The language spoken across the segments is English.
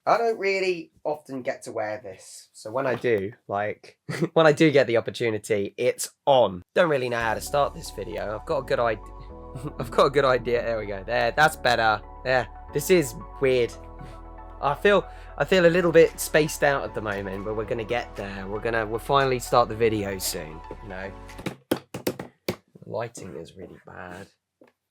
I don't really often get to wear this. So when I do, when I do get the opportunity, it's on. Don't really know how to start this video. I've got a good idea. I've got a good idea. There we go. There, that's better. Yeah, this is weird. I feel a little bit spaced out at the moment, but we're gonna get there. We'll finally start the video soon. You know, the lighting is really bad.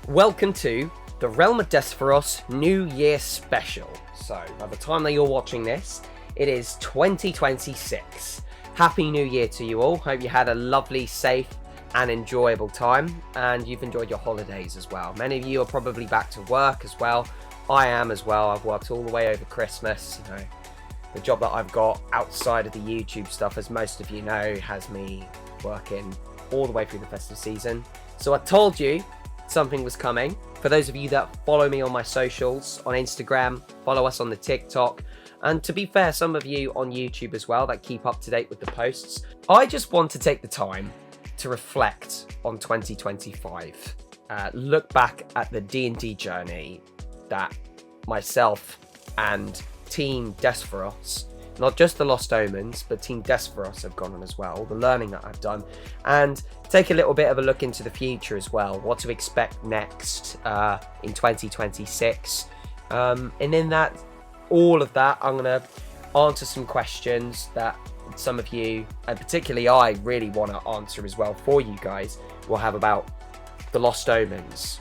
Welcome to the Realm of Despheros New Year Special. So, by the time that you're watching this, it is 2026. Happy New Year to you all. Hope you had a lovely, safe, and enjoyable time, and you've enjoyed your holidays as well. Many of you are probably back to work as well. I am as well. I've worked all the way over Christmas. You know, the job that I've got outside of the YouTube stuff, as most of you know, has me working all the way through the festive season. So I told you something was coming. For those of you that follow me on my socials, on Instagram, follow us on the TikTok, and to be fair, some of you on YouTube as well that keep up to date with the posts, I just want to take the time to reflect on 2025. Look back at the D&D journey that myself and Team Despheros, not just the Lost Omens, but Team Despheros have gone on as well, the learning that I've done, and take a little bit of a look into the future as well, what to expect next in 2026. And in that, all of that, I'm going to answer some questions that some of you, and particularly I, really want to answer as well for you guys. We'll have about the Lost Omens,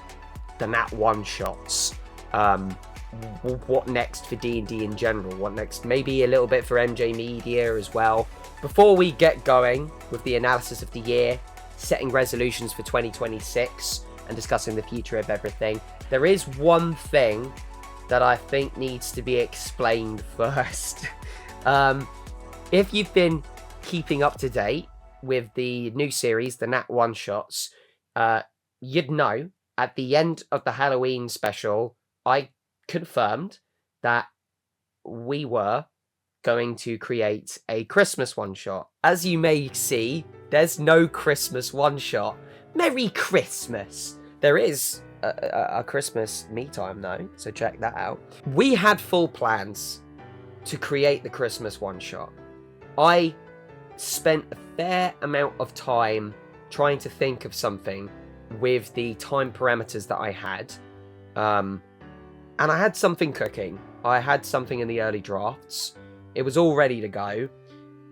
the Nat one-shots, what next for D&D in general, what next, maybe a little bit for MJ Media as well. Before we get going with the analysis of the year, setting resolutions for 2026, and discussing the future of everything, there is one thing that I think needs to be explained first. If you've been keeping up to date with the new series, the Nat one-shots, you'd know at the end of the Halloween special, I confirmed that we were going to create a Christmas one-shot. As you may see, there's no Christmas one-shot. Merry Christmas! There is a Christmas me time though, so check that out. We had full plans to create the Christmas one-shot. I spent a fair amount of time trying to think of something with the time parameters that I had. And I had something cooking. I had something in the early drafts. It was all ready to go,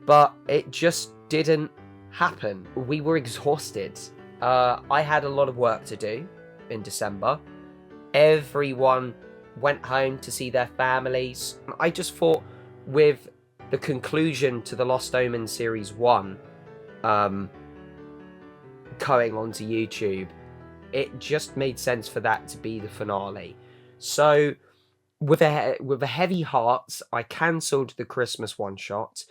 but it just didn't happen. We were exhausted. I had a lot of work to do in December. Everyone went home to see their families. I just thought with the conclusion to the Lost Omen Series 1 going onto YouTube, it just made sense for that to be the finale. So, with a heavy heart, I cancelled the Christmas one-shot.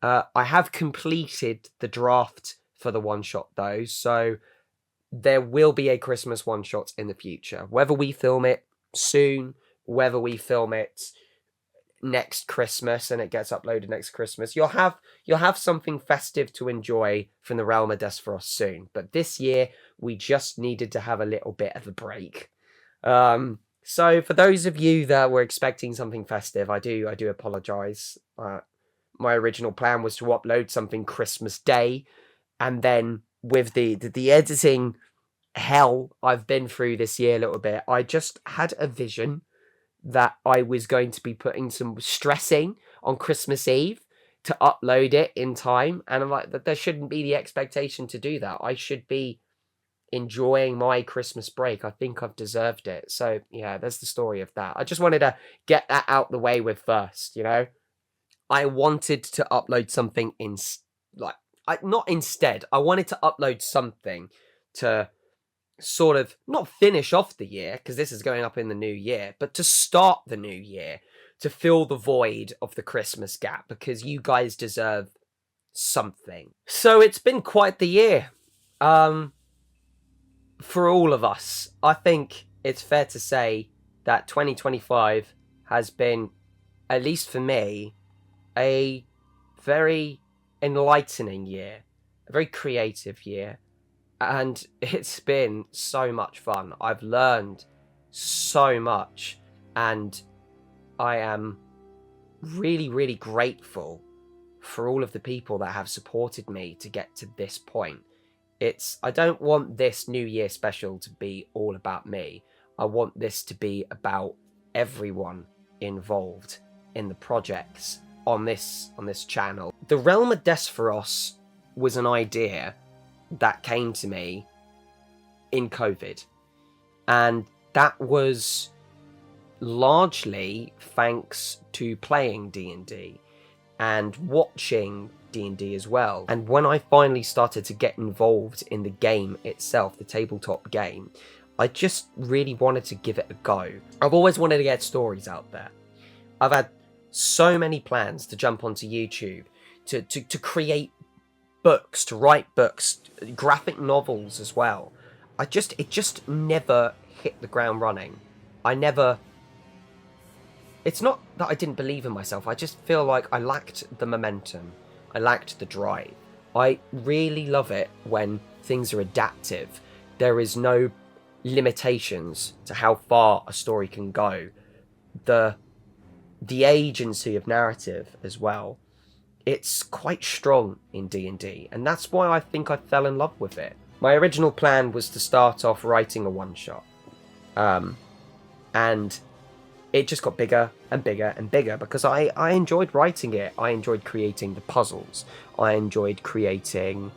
I have completed the draft for the one-shot, though, so there will be a Christmas one-shot in the future. Whether we film it soon, whether we film it next Christmas and it gets uploaded next Christmas, you'll have something festive to enjoy from the Realm of Despheros soon. But this year, we just needed to have a little bit of a break. So for those of you that were expecting something festive, I do apologise. My original plan was to upload something Christmas Day, and then with the editing hell I've been through this year a little bit, I just had a vision that I was going to be putting some stressing on Christmas Eve to upload it in time, and I'm like, that there shouldn't be the expectation to do that. I should be enjoying my Christmas break. I think I've deserved it. So yeah, that's the story of that. I just wanted to get that out the way with first, you know. I wanted to upload something not instead. I wanted to upload something to sort of not finish off the year, because this is going up in the new year, but to start the new year, to fill the void of the Christmas gap, because you guys deserve something. So it's been quite the year. For all of us, I think it's fair to say that 2025 has been, at least for me, a very enlightening year, a very creative year, and it's been so much fun. I've learned so much, and I am really, really grateful for all of the people that have supported me to get to this point. I don't want this New Year special to be all about me. I want this to be about everyone involved in the projects on this channel. The Realm of Despheros was an idea that came to me in COVID, and that was largely thanks to playing D&D and watching D&D as well. And when I finally started to get involved in the game itself, the tabletop game, I just really wanted to give it a go. I've always wanted to get stories out there. I've had so many plans to jump onto YouTube, to create books, to write books, graphic novels as well. It just never hit the ground running. It's not that I didn't believe in myself, I just feel like I lacked the momentum. I lacked the drive. I really love it when things are adaptive. There is no limitations to how far a story can go. The agency of narrative as well. It's quite strong in D&D, and that's why I think I fell in love with it. My original plan was to start off writing a one-shot. And it just got bigger and bigger and bigger because I enjoyed writing it. I enjoyed creating the puzzles. I enjoyed creating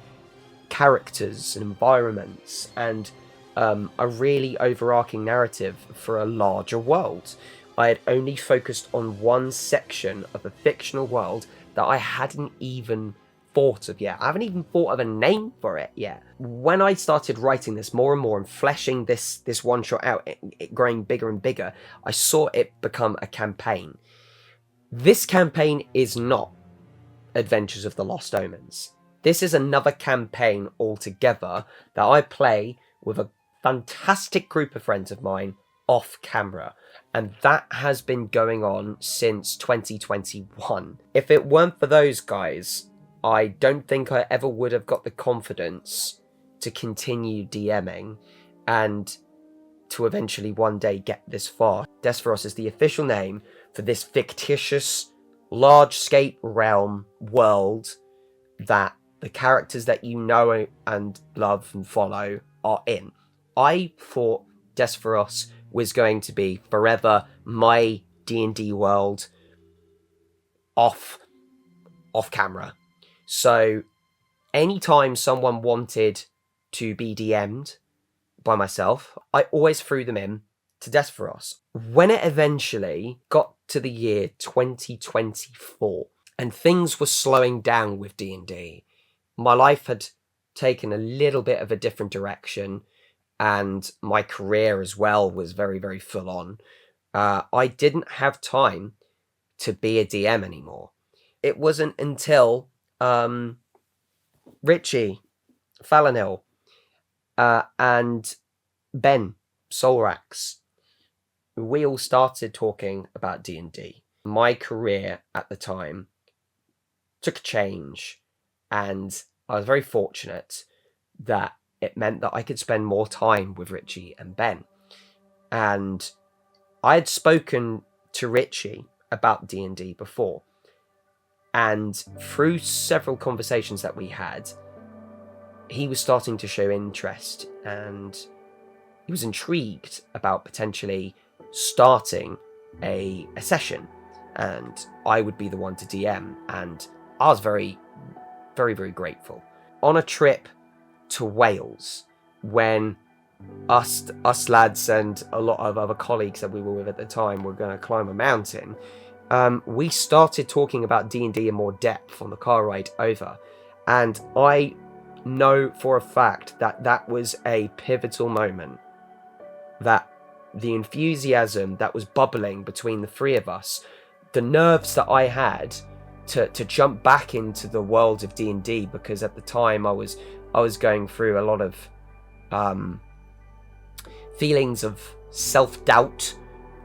characters and environments and a really overarching narrative for a larger world. I had only focused on one section of a fictional world that I hadn't even thought of yet. I haven't even thought of a name for it yet. When I started writing this more and more and fleshing this one shot out, it growing bigger and bigger, I saw it become a campaign. This campaign is not Adventures of the Lost Omens. This is another campaign altogether that I play with a fantastic group of friends of mine off camera, and that has been going on since 2021. If it weren't for those guys, I don't think I ever would have got the confidence to continue DMing and to eventually one day get this far. Despheros is the official name for this fictitious, large-scale realm world that the characters that you know and love and follow are in. I thought Despheros was going to be forever my D&D world off camera. So anytime someone wanted to be DM'd by myself, I always threw them in to Despheros. When it eventually got to the year 2024 and things were slowing down with D&D, my life had taken a little bit of a different direction and my career as well was very, very full on. I didn't have time to be a DM anymore. It wasn't until Richie, Thalanil, and Ben, Solrax, we all started talking about D&D. My career at the time took a change, and I was very fortunate that it meant that I could spend more time with Richie and Ben. And I had spoken to Richie about D&D before, and through several conversations that we had, he was starting to show interest and he was intrigued about potentially starting a session, and I would be the one to DM, and I was very, very, very grateful. On a trip to Wales, when us lads and a lot of other colleagues that we were with at the time were going to climb a mountain, we started talking about D&D in more depth on the car ride over, and I know for a fact that that was a pivotal moment, that the enthusiasm that was bubbling between the three of us, the nerves that I had to jump back into the world of D&D, because at the time I was going through a lot of feelings of self-doubt,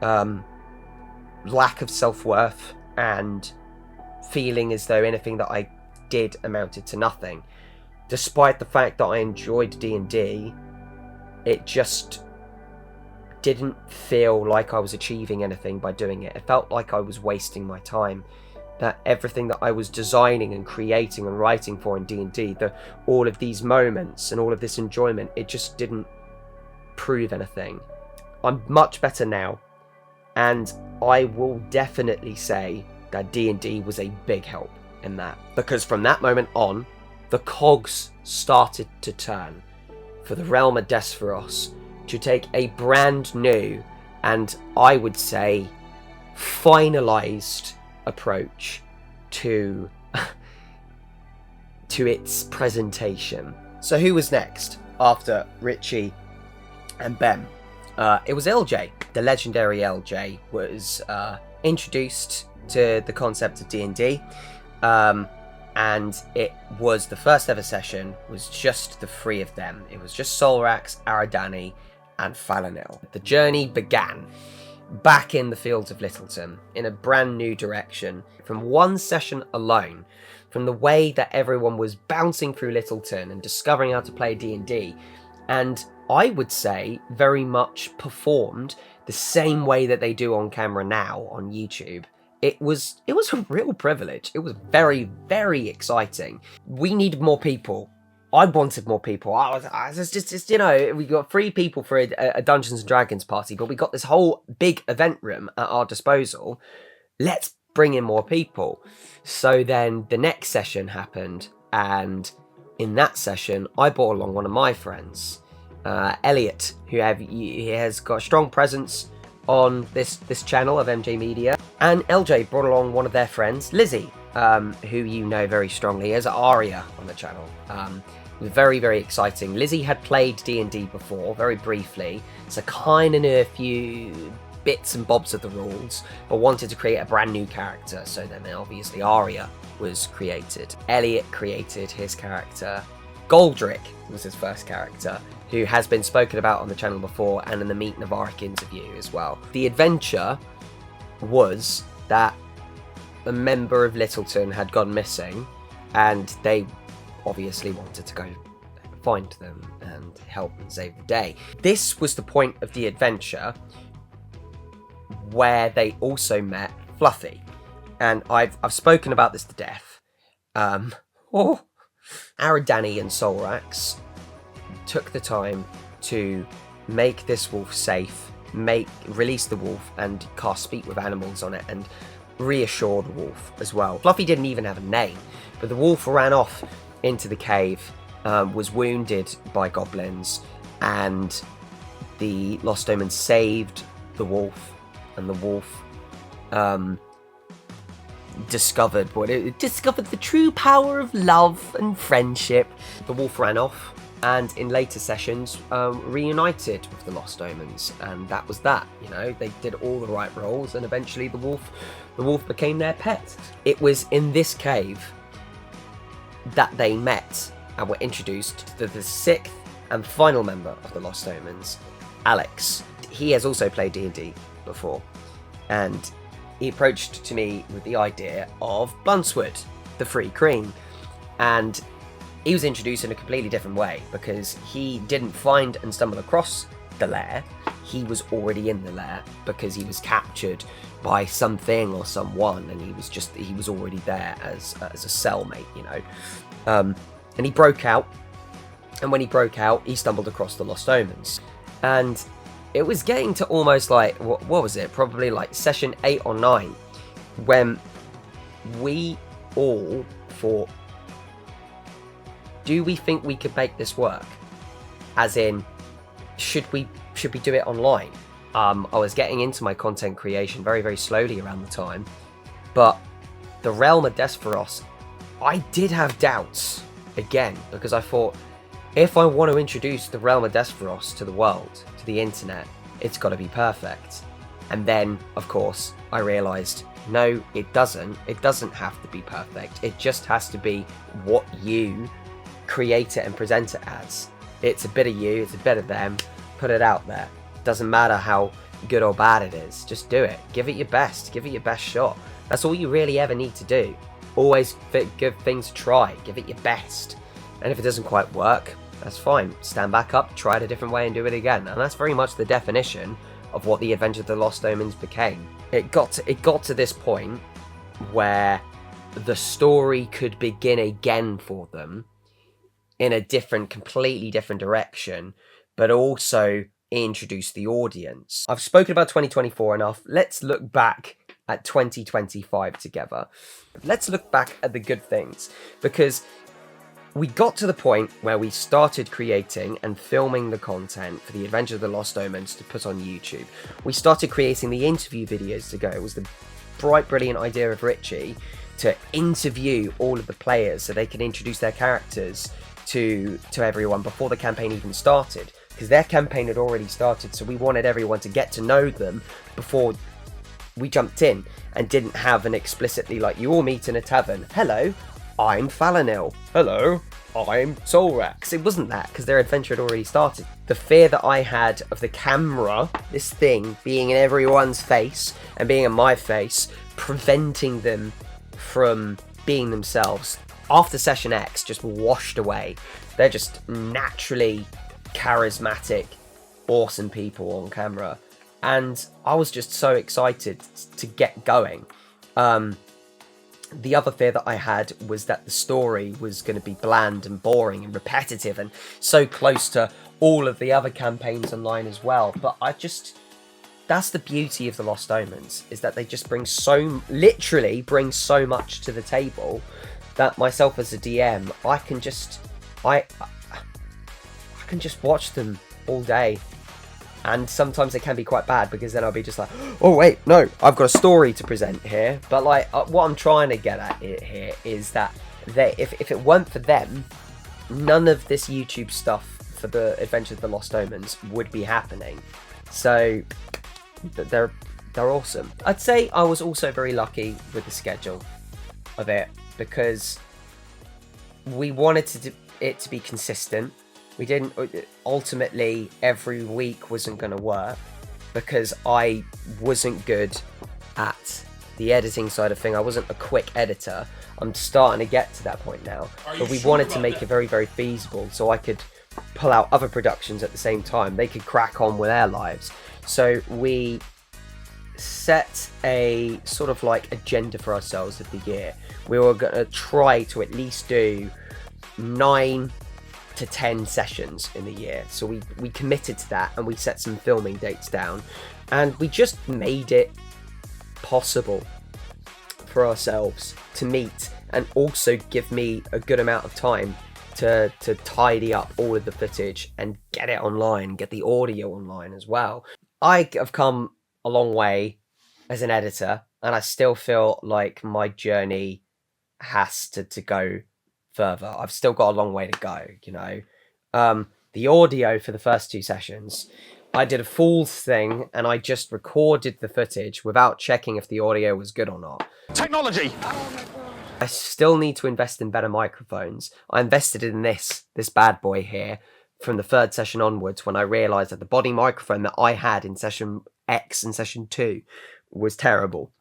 lack of self-worth, and feeling as though anything that I did amounted to nothing. Despite the fact that I enjoyed D&D, it just didn't feel like I was achieving anything by doing it. It felt like I was wasting my time. That everything that I was designing and creating and writing for in D&D, all of these moments and all of this enjoyment, it just didn't prove anything. I'm much better now, and I will definitely say that D&D was a big help in that, because from that moment on, the cogs started to turn for the realm of Despheros to take a brand new, and I would say finalized approach to its presentation. So who was next after Richie and Ben? It was LJ. The legendary LJ was introduced to the concept of D&D, and it was the first ever session was just the three of them. It was just Solrax, Aradani, and Thalanil. The journey began back in the fields of Littleton in a brand new direction. From one session alone, from the way that everyone was bouncing through Littleton and discovering how to play D&D, and I would say very much performed the same way that they do on camera now on YouTube. It was a real privilege. It was very, very exciting. We needed more people. I wanted more people. I was just you know, we got 3 people for a Dungeons and Dragons party, but we got this whole big event room at our disposal. Let's bring in more people. So then the next session happened, and in that session, I brought along one of my friends, Elliot, who has got a strong presence on this channel of MJ Media, and LJ brought along one of their friends, Lizzie, who you know very strongly as Aria on the channel. It was very, very exciting. Lizzie had played D&D before, very briefly, so kind of knew a few bits and bobs of the rules, but wanted to create a brand new character. So then obviously Aria was created. Elliot created his character. Goldrick was his first character, who has been spoken about on the channel before and in the Meet Novarik interview as well. The adventure was that a member of Littleton had gone missing, and they obviously wanted to go find them and help and save the day. This was the point of the adventure where they also met Fluffy, and I've spoken about this to death. Aradani and Solrax took the time to make this wolf safe, release the wolf and cast speak with animals on it, and reassure the wolf as well. Fluffy didn't even have a name, but the wolf ran off into the cave, was wounded by goblins, and the Lost Omen saved the wolf, and the wolf discovered the true power of love and friendship. The wolf ran off, and in later sessions reunited with the Lost Omens, and that was that. You know, they did all the right roles, and eventually the wolf became their pet. It was in this cave that they met and were introduced to the 6th and final member of the Lost Omens, Alex. He has also played D&D before, and he approached to me with the idea of Bluntsword, the free cream, and he was introduced in a completely different way, because he didn't find and stumble across the lair. He was already in the lair because he was captured by something or someone, and he was already there as a cellmate, you know. And he broke out, and when he broke out, he stumbled across the Lost Omens, and it was getting to almost like, what was it? Probably like session 8 or 9, when we all thought, do we think we could make this work? As in, should we do it online? I was getting into my content creation very, very slowly around the time, but the realm of Despheros, I did have doubts again, because I thought, if I want to introduce the realm of Despheros to the world, to the internet, it's got to be perfect. And then, of course, I realised, no, it doesn't. It doesn't have to be perfect. It just has to be what you create it and present it as. It's a bit of you, it's a bit of them, put it out there. Doesn't matter how good or bad it is, just do it. Give it your best, give it your best shot. That's all you really ever need to do. Always give things a try, give it your best. And if it doesn't quite work, that's fine. Stand back up, try it a different way and do it again. And that's very much the definition of what the Adventure of the Lost Omens became. It got to this point where the story could begin again for them in a completely different direction, but also introduce the audience. I've spoken about 2024 enough. Let's look back at 2025 together. Let's look back at the good things, because we got to the point where we started creating and filming the content for the Adventure of the Lost Omens to put on YouTube. We started creating the interview videos to go. It was the bright, brilliant idea of Richie to interview all of the players so they could introduce their characters to everyone before the campaign even started, because their campaign had already started, so we wanted everyone to get to know them before we jumped in, and didn't have an explicitly, like, you all meet in a tavern, hello, I'm Thalanil, hello, I'm Solrax. It wasn't that, because their adventure had already started. The fear that I had of the camera, this thing being in everyone's face and being in my face, preventing them from being themselves, after Session X just washed away. They're just naturally charismatic, awesome people on camera, and I was just so excited to get going. The other fear that I had was that the story was going to be bland and boring and repetitive and so close to all of the other campaigns online as well. But that's the beauty of the Lost Omens, is that they just literally bring so much to the table that myself as a DM, I can just watch them all day. And sometimes it can be quite bad, because then I'll be just like, oh wait, no, I've got a story to present here. But like, what I'm trying to get at here is that if it weren't for them, none of this YouTube stuff for the Adventure of the Lost Omens would be happening. So they're awesome. I'd say I was also very lucky with the schedule of it, because we wanted it to be consistent. We didn't, ultimately every week wasn't going to work, because I wasn't good at the editing side of thing. I wasn't a quick editor. I'm starting to get to that point now. But we wanted to make it very, very feasible, so I could pull out other productions at the same time. They could crack on with their lives. So we set a sort of like agenda for ourselves of the year. We were going to try to at least do 9 to 10 sessions in the year. So we committed to that, and we set some filming dates down, and we just made it possible for ourselves to meet, and also give me a good amount of time to tidy up all of the footage and get it online, get the audio online as well. I have come a long way as an editor, and I still feel like my journey has to go further. I've still got a long way to go, you know. The audio for the first 2 sessions, I did a fool's thing, and I just recorded the footage without checking if the audio was good or not. Technology! I still need to invest in better microphones. I invested in this bad boy here from the 3rd session onwards, when I realised that the body microphone that I had in Session X and Session 2 was terrible.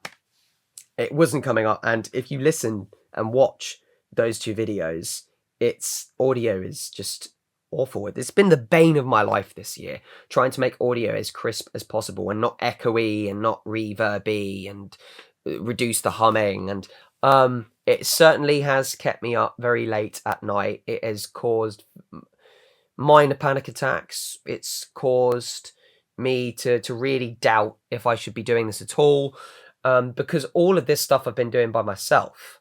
It wasn't coming up, and if you listen and watch those 2 videos, its audio is just awful. It's been the bane of my life this year, trying to make audio as crisp as possible and not echoey and not reverby, and reduce the humming. And it certainly has kept me up very late at night. It has caused minor panic attacks. It's caused me to really doubt if I should be doing this at all, because all of this stuff I've been doing by myself,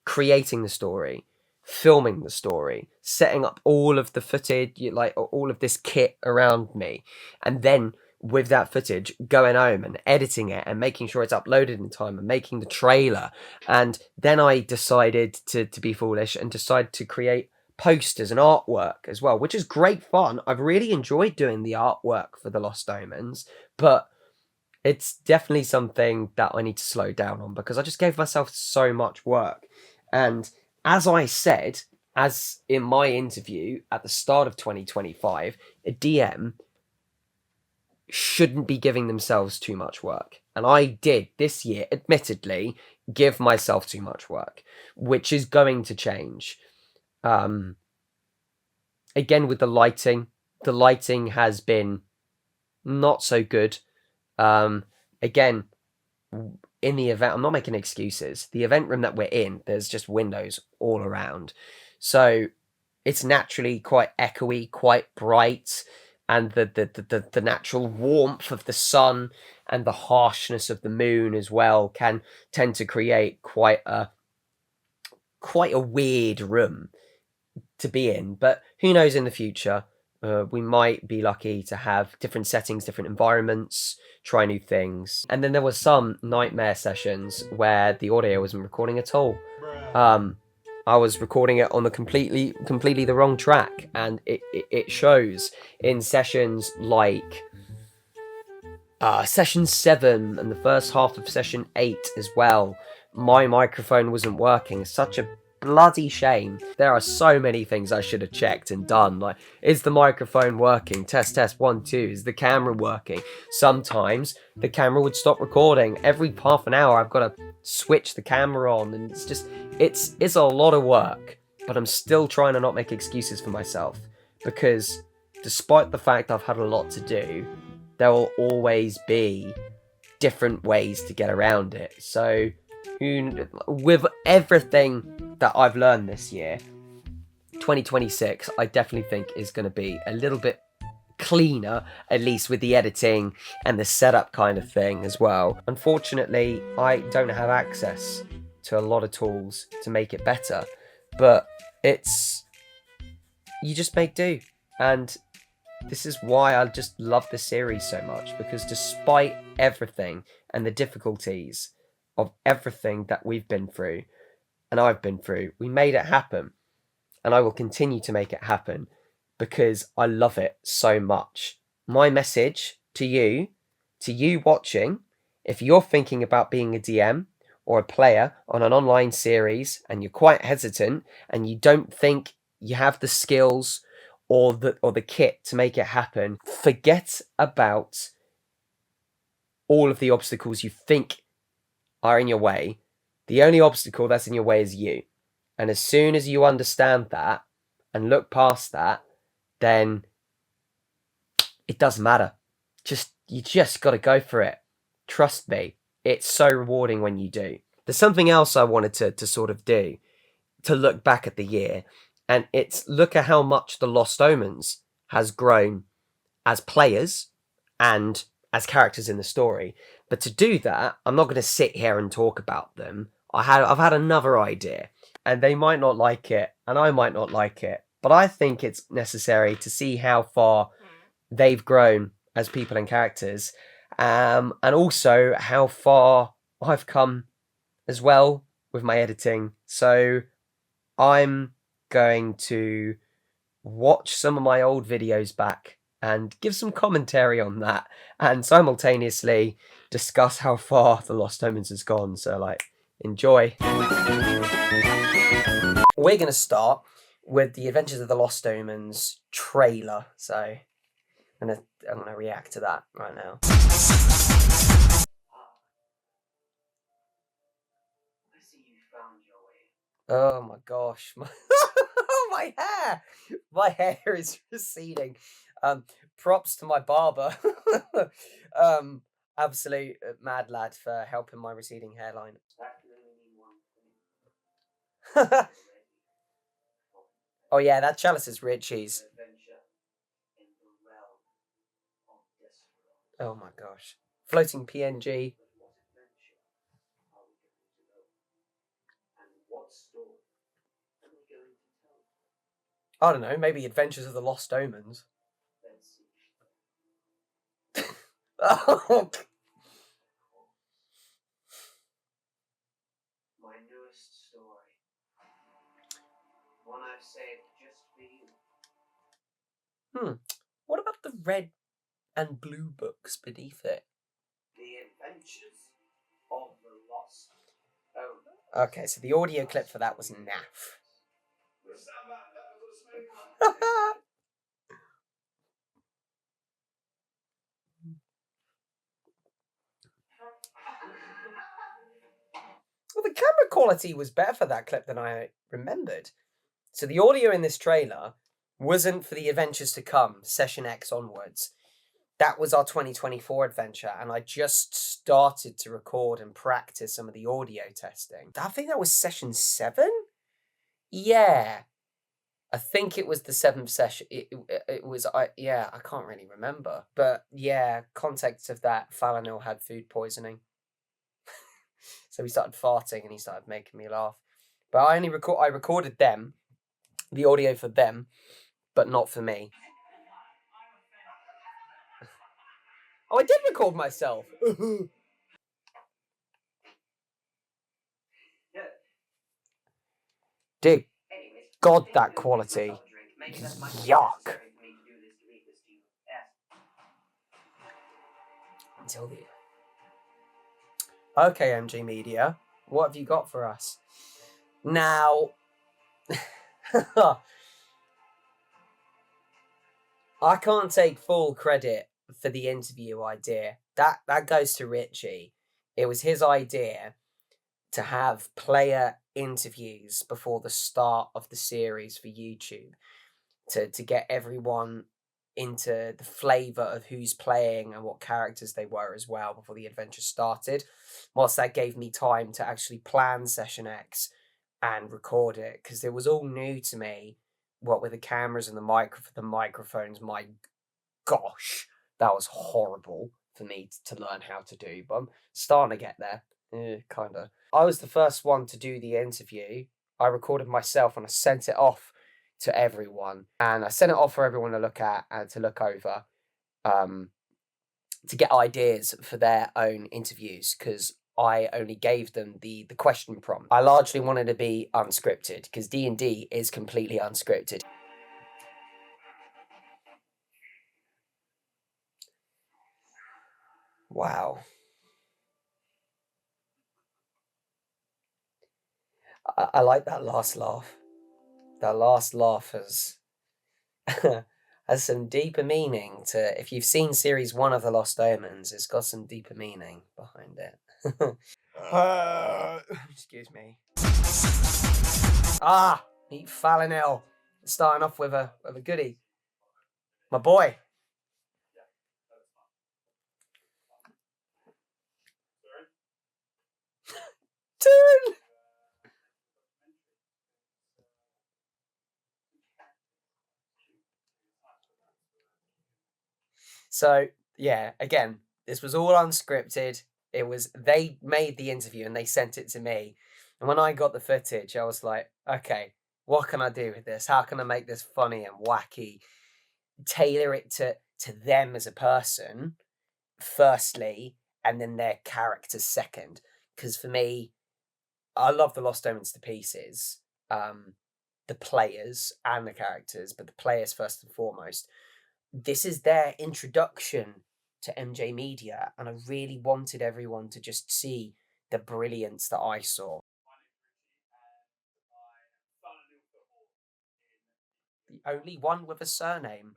creating the story, filming the story, setting up all of the footage, like all of this kit around me, and then with that footage going home and editing it and making sure it's uploaded in time and making the trailer. And then I decided to be foolish and decide to create posters and artwork as well, which is great fun. I've really enjoyed doing the artwork for the Lost Omens, but it's definitely something that I need to slow down on, because I just gave myself so much work. And as I said, as in my interview at the start of 2025, a DM shouldn't be giving themselves too much work. And I did this year, admittedly, give myself too much work, which is going to change. Again, with the lighting has been not so good. Again, in the event, I'm not making excuses. The event room that we're in, there's just windows all around. So it's naturally quite echoey, quite bright, and the natural warmth of the sun and the harshness of the moon as well can tend to create quite a weird room to be in. But who knows in the future? We might be lucky to have different settings, different environments, try new things. And then there were some nightmare sessions where the audio wasn't recording at all. I was recording it on the completely the wrong track, and it shows in sessions like session 7 and the first half of session 8 as well. My microphone wasn't working. Such a bloody shame. There are so many things I should have checked and done. Like, is the microphone working? Test 1 2. Is the camera working? Sometimes the camera would stop recording. Every half an hour I've got to switch the camera on, and it's just it's a lot of work. But I'm still trying to not make excuses for myself, because despite the fact I've had a lot to do, there will always be different ways to get around it. So with everything that I've learned this year, 2026 I definitely think is going to be a little bit cleaner, at least with the editing and the setup kind of thing as well. Unfortunately, I don't have access to a lot of tools to make it better, but you just make do. And this is why I just love this series so much, because despite everything and the difficulties of everything that we've been through and I've been through, we made it happen, and I will continue to make it happen because I love it so much. My message to you watching, if you're thinking about being a DM or a player on an online series and you're quite hesitant and you don't think you have the skills or the kit to make it happen, forget about all of the obstacles you think are in your way. The only obstacle that's in your way is you. And as soon as you understand that and look past that, then it doesn't matter. You just got to go for it. Trust me, it's so rewarding when you do. There's something else I wanted to sort of do, to look back at the year, and it's look at how much the Lost Omens has grown as players and as characters in the story. But to do that, I'm not going to sit here and talk about them. I've had another idea, and they might not like it, and I might not like it, but I think it's necessary to see how far they've grown as people and characters, and also how far I've come as well with my editing. So I'm going to watch some of my old videos back and give some commentary on that, and simultaneously discuss how far the Lost Omens has gone. So enjoy. We're going to start with the Adventures of the Lost Omens trailer. So I'm gonna react to that right now. I see you found your way. Oh my gosh. My hair is receding. Props to my barber. Absolute mad lad for helping my receding hairline. Oh yeah, that chalice is Richie's. Oh my gosh. Floating PNG. I don't know, maybe Adventures of the Lost Omens. Oh. My newest story. One I've saved just for you. What about the red and blue books beneath it? The Adventures of the Lost Omen. Okay, so the audio clip for that was naff. Well, the camera quality was better for that clip than I remembered. So the audio in this trailer wasn't for the Adventures to Come, Session X onwards. that was our 2024 adventure, and I just started to record and practice some of the audio testing. I think that was session 7? Yeah. I think it was the 7th session. It was, I can't really remember. But yeah, context of that, Thalanil had food poisoning. So he started farting and he started making me laugh. But I recorded them, the audio for them, but not for me. Oh, I did record myself. Dear God, that quality. Yuck. Until the... Okay, MG Media, what have you got for us? Now, I can't take full credit for the interview idea. That goes to Richie. It was his idea to have player interviews before the start of the series for YouTube to get everyone into the flavour of who's playing and what characters they were as well before the adventure started. Whilst that gave me time to actually plan Session X and record it, because it was all new to me. What with the cameras and the microphones, my gosh, that was horrible for me to learn how to do, but I'm starting to get there. Kinda. I was the first one to do the interview. I recorded myself and I sent it off to everyone. And I sent it off for everyone to look at and to look over, to get ideas for their own interviews, because I only gave them the question prompt. I largely wanted to be unscripted, because D&D is completely unscripted. Wow. I like that last laugh. That last laugh has has some deeper meaning to... If you've seen series 1 of the Lost Omens, it's got some deeper meaning behind it. Excuse me. Meet Thalanil. Starting off with a goodie. My boy. Turn. So, yeah, again, this was all unscripted. It was, they made the interview and they sent it to me. And when I got the footage, I was like, okay, what can I do with this? How can I make this funny and wacky? Tailor it to them as a person, firstly, and then their characters second. Because for me, I love the Lost Omens to pieces. The players and the characters, but the players first and foremost. This is their introduction to MJ Media, and I really wanted everyone to just see the brilliance that I saw. The only one with a surname.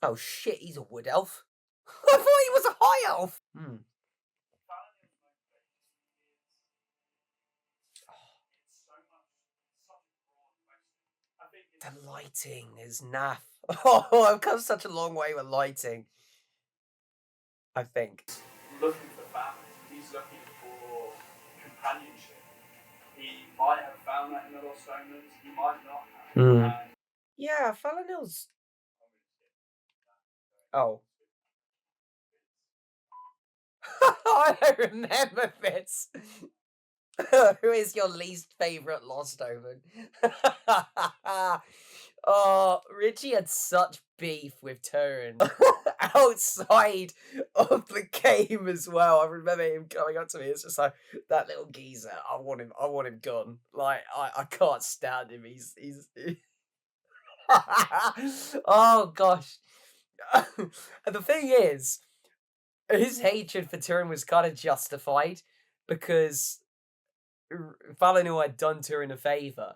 Oh shit, he's a wood elf. I thought he was a high elf. The lighting is naff. Oh, I've come such a long way with lighting. I think. Looking for family. He's looking for companionship. He might have found that in the Lost Omens. He might not have. Yeah, Thalanil's... Oh. I don't remember this. Who is your least favourite Lost Omen? Oh, Richie had such beef with Turin outside of the game as well. I remember him coming up to me. It's just like, that little geezer. I want him gone. Like, I can't stand him. He's oh gosh. And the thing is, his hatred for Turin was kind of justified, because Thalanil had done Turin a favour,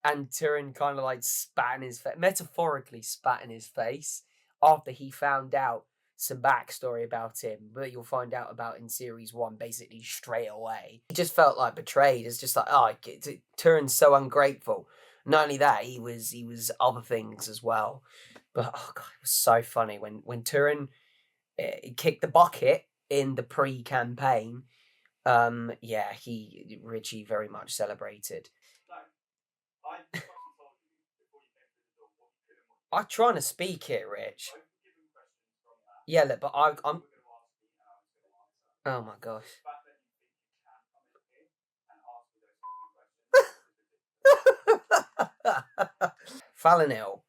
and Turin kind of like spat in his face, metaphorically spat in his face, after he found out some backstory about him that you'll find out about in series 1 basically straight away. He just felt like betrayed. It's just like, oh, Turin's so ungrateful. Not only that, he was other things as well. But oh god, it was so funny when Turin kicked the bucket in the pre-campaign. Yeah, Richie very much celebrated. No, I fucking told you before you came through the door what you could and what you I'm trying to speak it, Rich. I've given questions from that. Yeah, look, but I'm. You were going to ask me and I was going to answer. Oh my gosh. The fact that you think you can come in here and ask me those fucking questions. Thalanil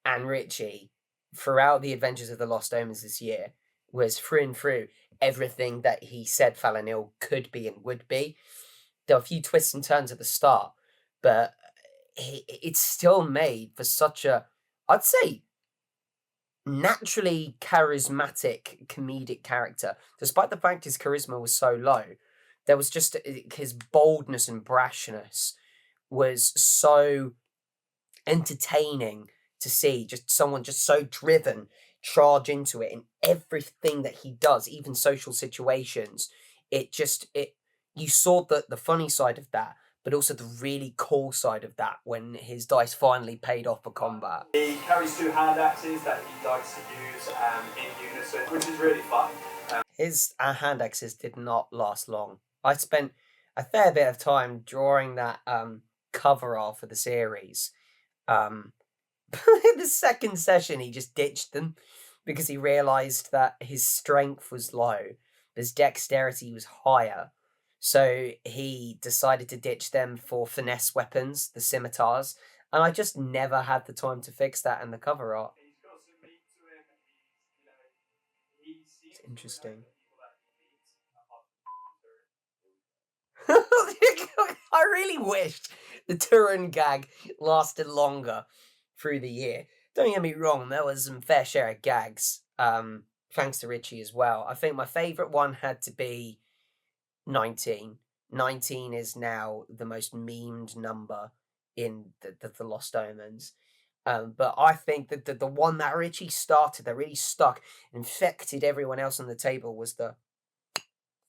and Richie, throughout the adventures of the Lost Omens this year, was through and through everything that he said Thalanil could be and would be. There were a few twists and turns at the start, but it's still made for such a, I'd say, naturally charismatic comedic character. Despite the fact his charisma was so low, there was just his boldness and brashness was so entertaining to see. Just someone just so driven, charge into it in everything that he does, even social situations. You saw the funny side of that, but also the really cool side of that when his dice finally paid off for combat. He carries 2 hand axes that he likes to use in unison, which is really fun. His hand axes did not last long. I spent a fair bit of time drawing that cover art for the series. In the second session, he just ditched them because he realised that his strength was low, his dexterity was higher. So he decided to ditch them for finesse weapons, the scimitars, and I just never had the time to fix that in the cover art. He's got some meat to him. He seems It's interesting. I really wished the Turin gag lasted longer through the year. Don't get me wrong, there was some fair share of gags, thanks to Richie as well. I think my favourite one had to be 19. 19 is now the most memed number in the Lost Omens. But I think that the one that Richie started, that really stuck, infected everyone else on the table was the...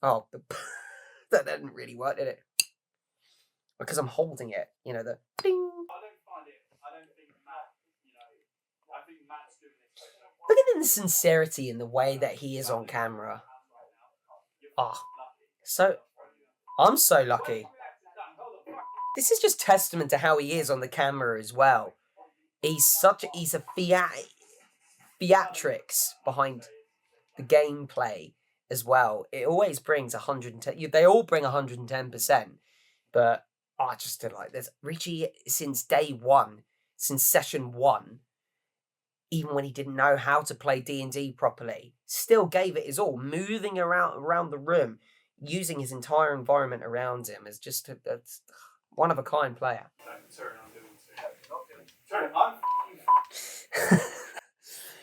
Oh, that didn't really work, did it? Because I'm holding it, the ding. I don't think Matt, I think Matt's doing it. Look at the sincerity in the way that he is on camera. Oh, I'm so lucky. This is just testament to how he is on the camera as well. He's a theatrics behind the gameplay as well. It always brings 110. They all bring 110%, but I just did like this. Richie, since day one, since session 1, even when he didn't know how to play D&D properly, still gave it his all, moving around the room, using his entire environment around him as just a one of a kind player.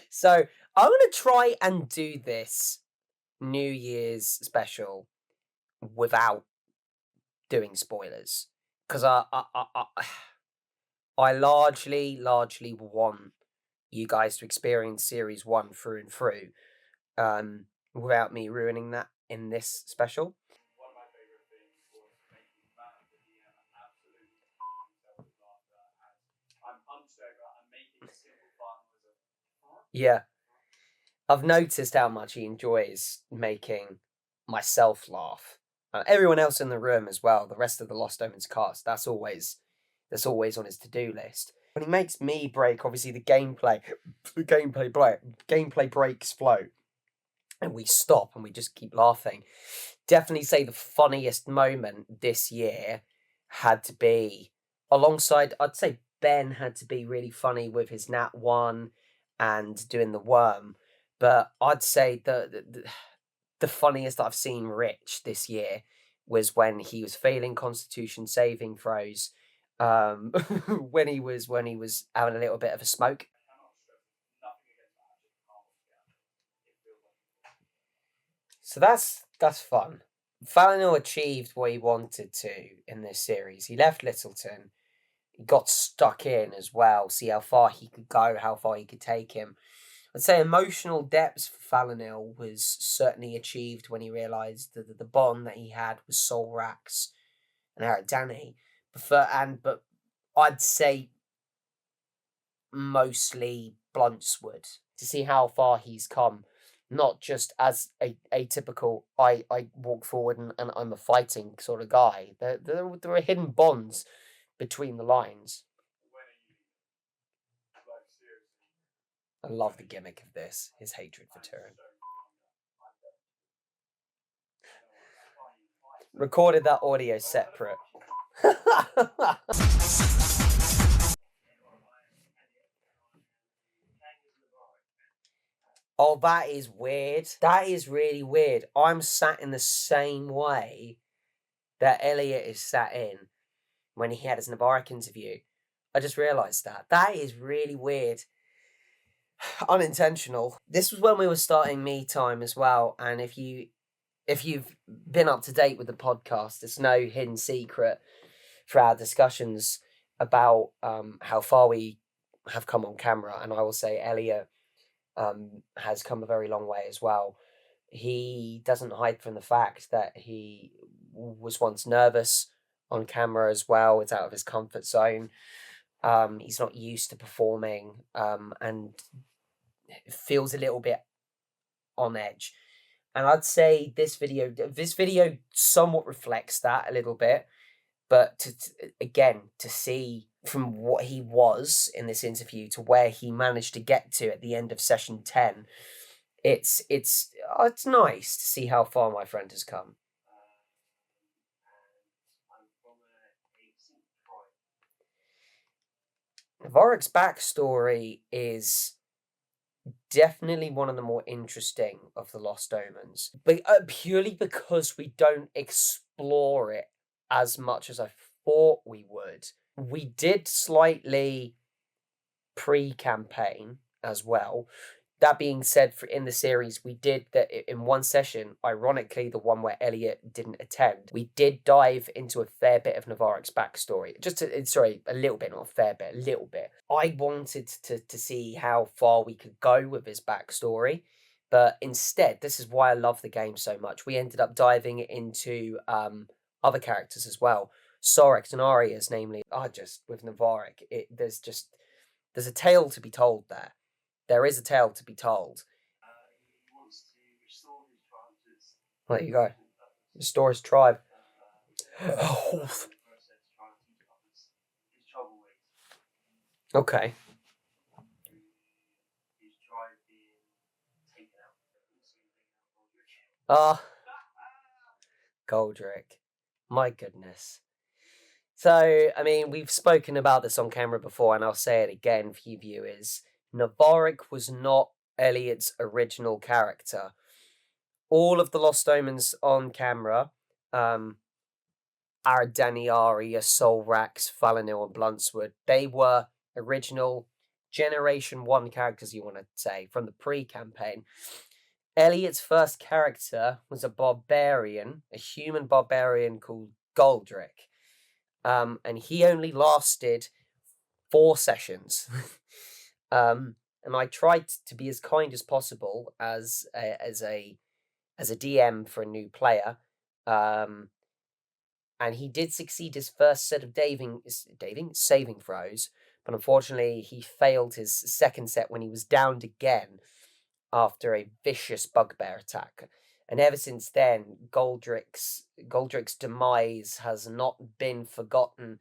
So I'm gonna try and do this New Year's special without doing spoilers, because I largely want you guys to experience series 1 through and through, without me ruining that in this special. One of my favourite things was making Matt the DM absolutely himself with laughter as I'm unstuck and making simple fun was a... Yeah. I've noticed how much he enjoys making myself laugh. Everyone else in the room as well, the rest of the Lost Omens cast, that's always on his to-do list. When he makes me break, obviously the gameplay breaks flow, and we stop and we just keep laughing. Definitely say the funniest moment this year had to be, alongside, I'd say Ben had to be really funny with his Nat 1 and doing the worm, but I'd say the funniest I've seen Rich this year was when he was failing Constitution saving throws, when he was having a little bit of a smoke. So that's fun. Thalanil achieved what he wanted to in this series. He left Littleton. He got stuck in as well. See how far he could go, how far he could take him. I'd say emotional depth for Thalanil was certainly achieved when he realised that the bond that he had with Solrax and Aradani. But I'd say mostly Bluntsword, to see how far he's come. Not just as a typical I walk forward and I'm a fighting sort of guy. There are hidden bonds between the lines. When are you like seriously? I love the gimmick of this, his hatred for Turin. Recorded that audio separate. Oh, that is weird. That is really weird. I'm sat in the same way that Elliot is sat in when he had his Novarik interview. I just realised that. That is really weird. Unintentional. This was when we were starting Me Time as well, and if you've been up to date with the podcast, it's no hidden secret for our discussions about how far we have come on camera, and I will say Elliot has come a very long way as well. He doesn't hide from the fact that he was once nervous on camera as well. It's out of his comfort zone. He's not used to performing and feels a little bit on edge. And I'd say this video somewhat reflects that a little bit. But to see from what he was in this interview to where he managed to get to at the end of session 10, it's nice to see how far my friend has come. Novarik's backstory is definitely one of the more interesting of the Lost Omens, but purely because we don't explore it as much as I thought we would. We did slightly pre-campaign as well. That being said, in the series, we did that in one session, ironically, the one where Elliot didn't attend, we did dive into a fair bit of Novarik's backstory. A little bit, not a fair bit, a little bit. I wanted to see how far we could go with his backstory, but instead, this is why I love the game so much, we ended up diving into other characters as well. Solrax and Aria's, namely, with Novarik, there's a tale to be told there. There is a tale to be told. He wants to restore his tribe to its There you go. Restore his tribe. Okay. His tribe being taken out. Goldrick. My goodness. So, I mean, we've spoken about this on camera before, and I'll say it again for you viewers. Novarik was not Elliot's original character. All of the Lost Omens on camera, Aradani, Aria, Solrax, Thalanil, and Bluntsword, they were original Generation 1 characters, you want to say, from the pre-campaign. Elliot's first character was a barbarian, a human barbarian called Goldrick. And he only lasted 4 sessions. And I tried to be as kind as possible as a DM for a new player. And he did succeed his first set of saving throws, but unfortunately he failed his second set when he was downed again after a vicious bugbear attack. And ever since then, Goldrick's demise has not been forgotten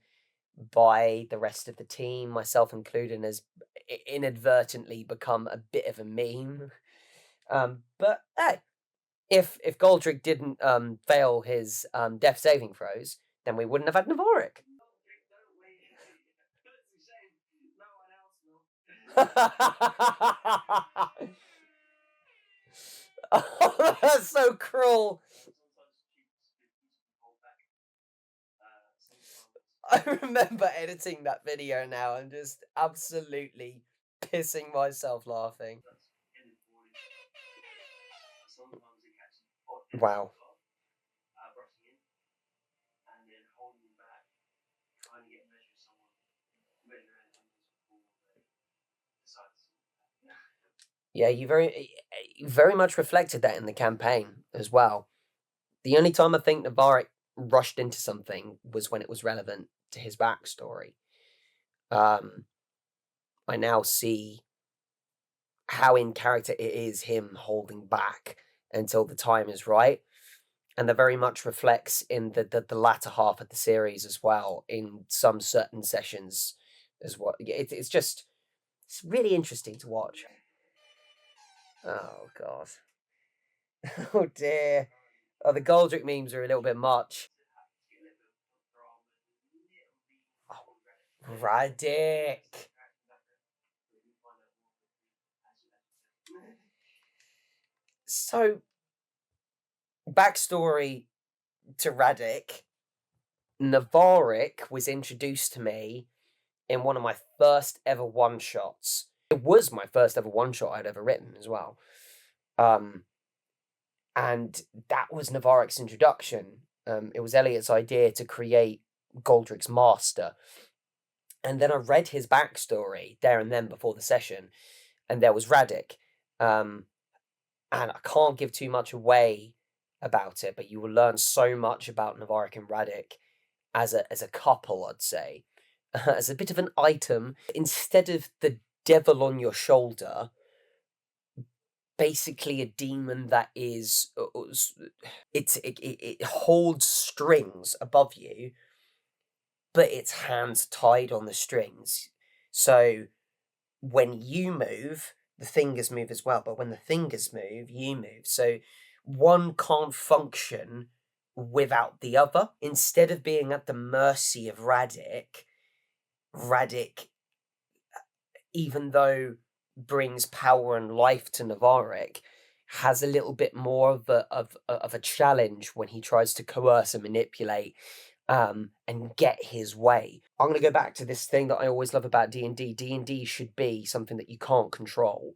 by the rest of the team, myself included, and has inadvertently become a bit of a meme. But hey, if Goldrick didn't fail his death saving throws, then we wouldn't have had Novarik. Oh, that's so cruel. I remember editing that video now and just absolutely pissing myself laughing. Wow. Yeah, you very much reflected that in the campaign as well. The only time I think Novarik rushed into something was when it was relevant to his backstory. I now see how in character it is him holding back until the time is right. And that very much reflects in the latter half of the series as well, in some certain sessions as well. It's just, it's really interesting to watch. Oh, God. Oh, dear. Oh, the Goldrick memes are a little bit much. Oh, Radic. So, backstory to Radic. Novarik was introduced to me in one of my first ever one-shots. It was my first ever one-shot I'd ever written as well. And that was Novarik's introduction. It was Elliot's idea to create Goldrick's master. And then I read his backstory there and then before the session, and there was Radic. And I can't give too much away about it, but you will learn so much about Novarik and Radic as a couple, I'd say. As a bit of an item, instead of the devil on your shoulder, basically a demon that is it holds strings above you, but its hands tied on the strings. So when you move, the fingers move as well, but when the fingers move, you move. So one can't function without the other. Instead of being at the mercy of Radic, even though brings power and life to Novarik, has a little bit more of a challenge when he tries to coerce and manipulate and get his way. I'm going to go back to this thing that I always love about D&D. D&D should be something that you can't control,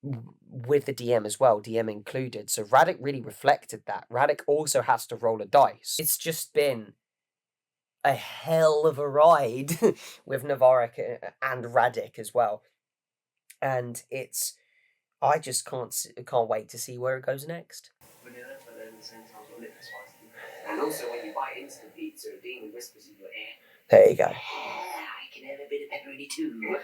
with the DM as well, DM included. So Radic really reflected that. Radic also has to roll a dice. It's just been a hell of a ride with Novarik and Radic as well. And I just can't wait to see where it goes next. Vanilla, but then at the same time, a little spicy. And also, when you bite into the pizza, a demon whispers in your ear. There you go. I can have a bit of pepperoni too.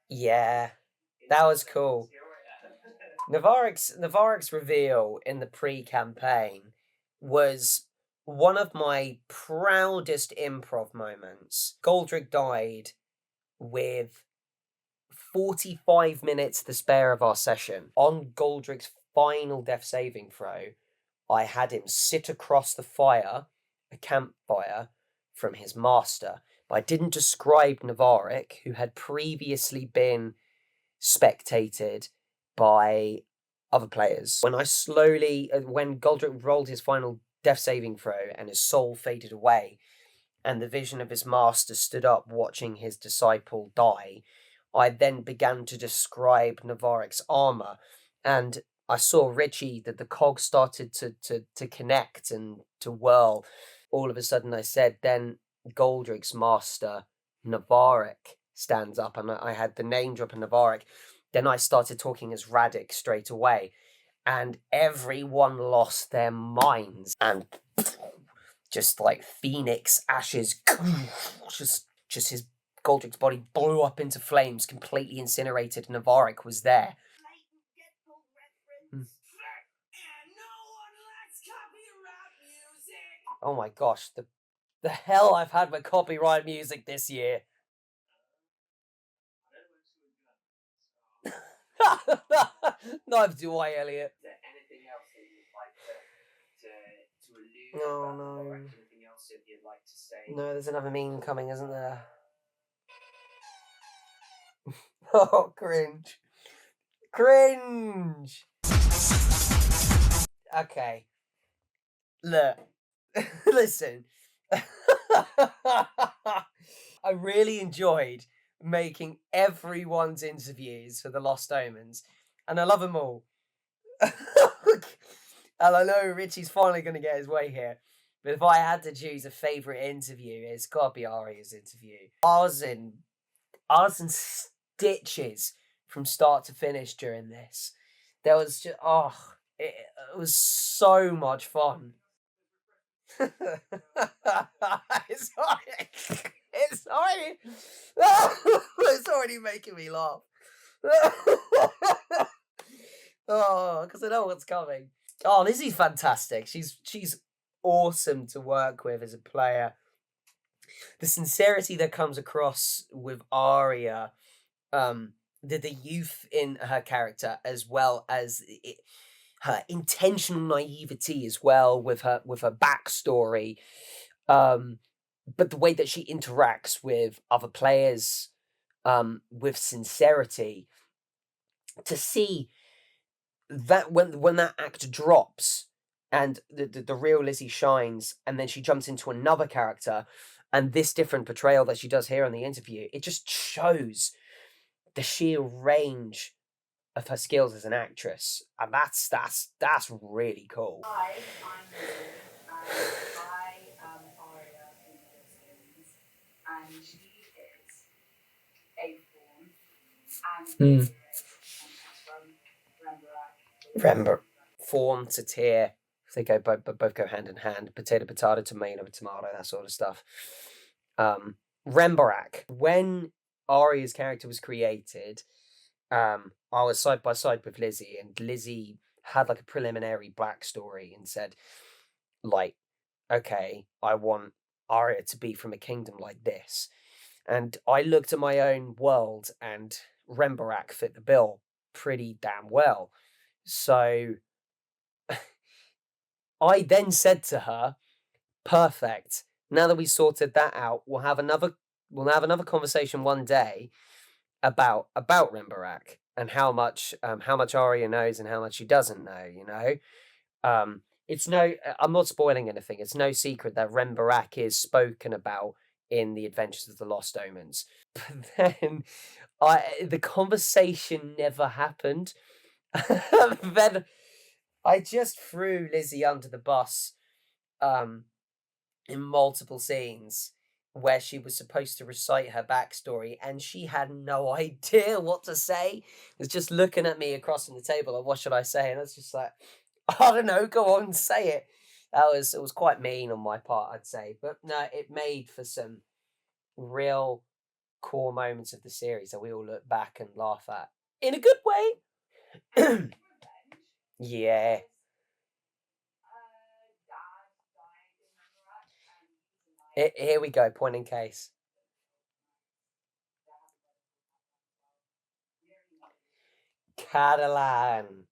Yeah, that was cool. Novarik's reveal in the pre-campaign was one of my proudest improv moments. Goldrick died with 45 minutes to spare of our session. On Goldrick's final death saving throw, I had him sit across the fire, a campfire, from his master. But I didn't describe Novarik, who had previously been spectated by other players. When Goldrick rolled his final death saving throw and his soul faded away, and the vision of his master stood up watching his disciple die, I then began to describe Novarik's armor, and I saw Richie that the cogs started to connect and to whirl. All of a sudden I said, then Goldrick's master, Novarik, stands up, and I had the name drop in Novarik. Then I started talking as Radic straight away, and everyone lost their minds, and just like Phoenix ashes, just his Goldrick's body blew up into flames, completely incinerated. Novarik was there. Oh my gosh, the hell I've had with copyright music this year. Neither do I, Elliot. Is there anything else that you'd like to allude No, about? no. Or anything else that you'd like to say? No, there's another meme coming, isn't there? Oh, cringe. Cringe! Okay. Look. Listen. I really enjoyed making everyone's interviews for the Lost Omens, and I love them all. And I know Richie's finally going to get his way here, but if I had to choose a favourite interview, it's got to be Aria's interview. I was in stitches from start to finish during this. There was just, it was so much fun. It's already, it's already making me laugh. Oh, because I know what's coming. Oh, Lizzie's fantastic. She's awesome to work with as a player. The sincerity that comes across with Aria, the youth in her character, as well as her intentional naivety as well with her backstory, but the way that she interacts with other players, with sincerity, to see that when that act drops and the real Lizzie shines, and then she jumps into another character, and this different portrayal that she does here in the interview, it just shows the sheer range of her skills as an actress, and that's really cool. Hi, I'm Lizzie, and I am Aria in Lost Omens, and she is a fawn, and and from Remember, fawn to tear, they go both go hand in hand. Potato, tomato, tomato, that sort of stuff. Rembarak. When Aria's character was created, I was side by side with Lizzie, and Lizzie had like a preliminary backstory and said, like, okay, I want Aria to be from a kingdom like this. And I looked at my own world, and Rembarak fit the bill pretty damn well. So I then said to her, perfect. Now that we sorted that out, we'll have another conversation one day about Rembarak and how much Aria knows and how much she doesn't know, you know. It's no, I'm not spoiling anything. It's no secret that Rembarak is spoken about in the Adventures of the Lost Omens. But then the conversation never happened. Then I just threw Lizzie under the bus in multiple scenes where she was supposed to recite her backstory, and she had no idea what to say. Was just looking at me across from the table, like, what should I say? And I was just like, I don't know, go on, say it. It was quite mean on my part, I'd say. But no, it made for some real core moments of the series that we all look back and laugh at. In a good way. Yeah. Here we go, point in case. Catalan.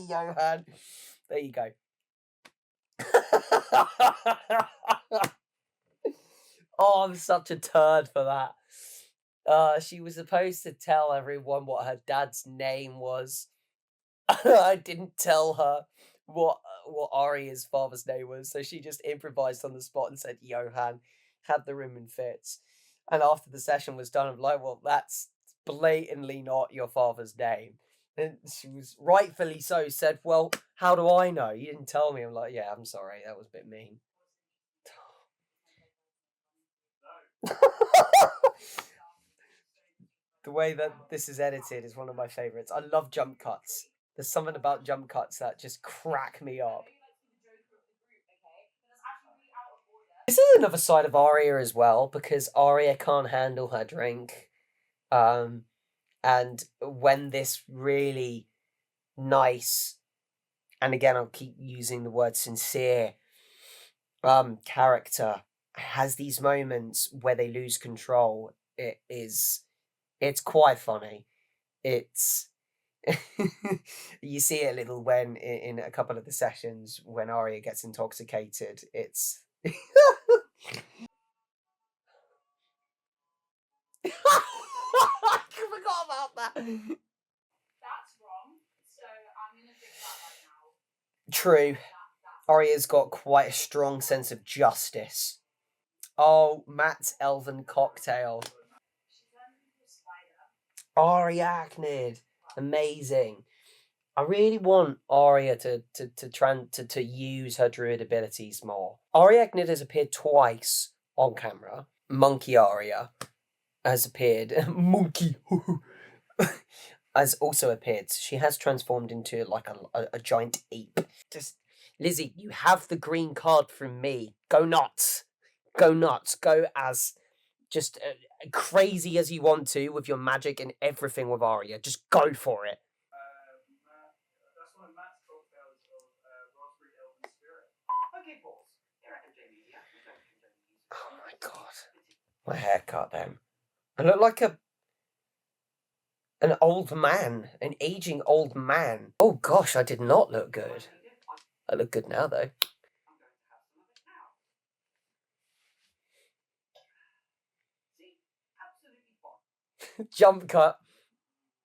Johan. There you go. Oh, I'm such a turd for that. She was supposed to tell everyone what her dad's name was. I didn't tell her what Aria's father's name was, so she just improvised on the spot and said Johan, had the room in fits. And after the session was done, I'm like, well, that's blatantly not your father's name. And she was rightfully so said, well, how do I know? You didn't tell me. I'm like, yeah, I'm sorry, that was a bit mean. The way that this is edited is one of my favorites. I love jump cuts. There's something about jump cuts that just crack me up. This is another side of Aria as well, because Aria can't handle her drink. And when this really nice, and again I'll keep using the word sincere, character has these moments where they lose control, it's quite funny. It's you see it a little when in a couple of the sessions when Aria gets intoxicated. It's I forgot about that. That's wrong, so I'm gonna fix that right now. True. Aria's got quite a strong sense of justice. Oh, Matt's elven cocktail. Ariachnid. Amazing. I really want Aria to use her druid abilities more. Ariachnid has appeared twice on camera. Monkey Aria has appeared. Monkey. has also appeared. She has transformed into like a giant ape. Just, Lizzie, you have the green card from me. Go nuts. Go nuts. Go as just crazy as you want to with your magic and everything with Aria. Just go for it. That's one of Matt's cocktails of raspberry elven spirit. Okay, balls. Here at MJ Media, we don't condone the use of Oh my god. My haircut then. I look like an old man. An aging old man. Oh gosh, I did not look good. I look good now though. I'm going to have some of it now. See? Absolutely fine. Jump cut.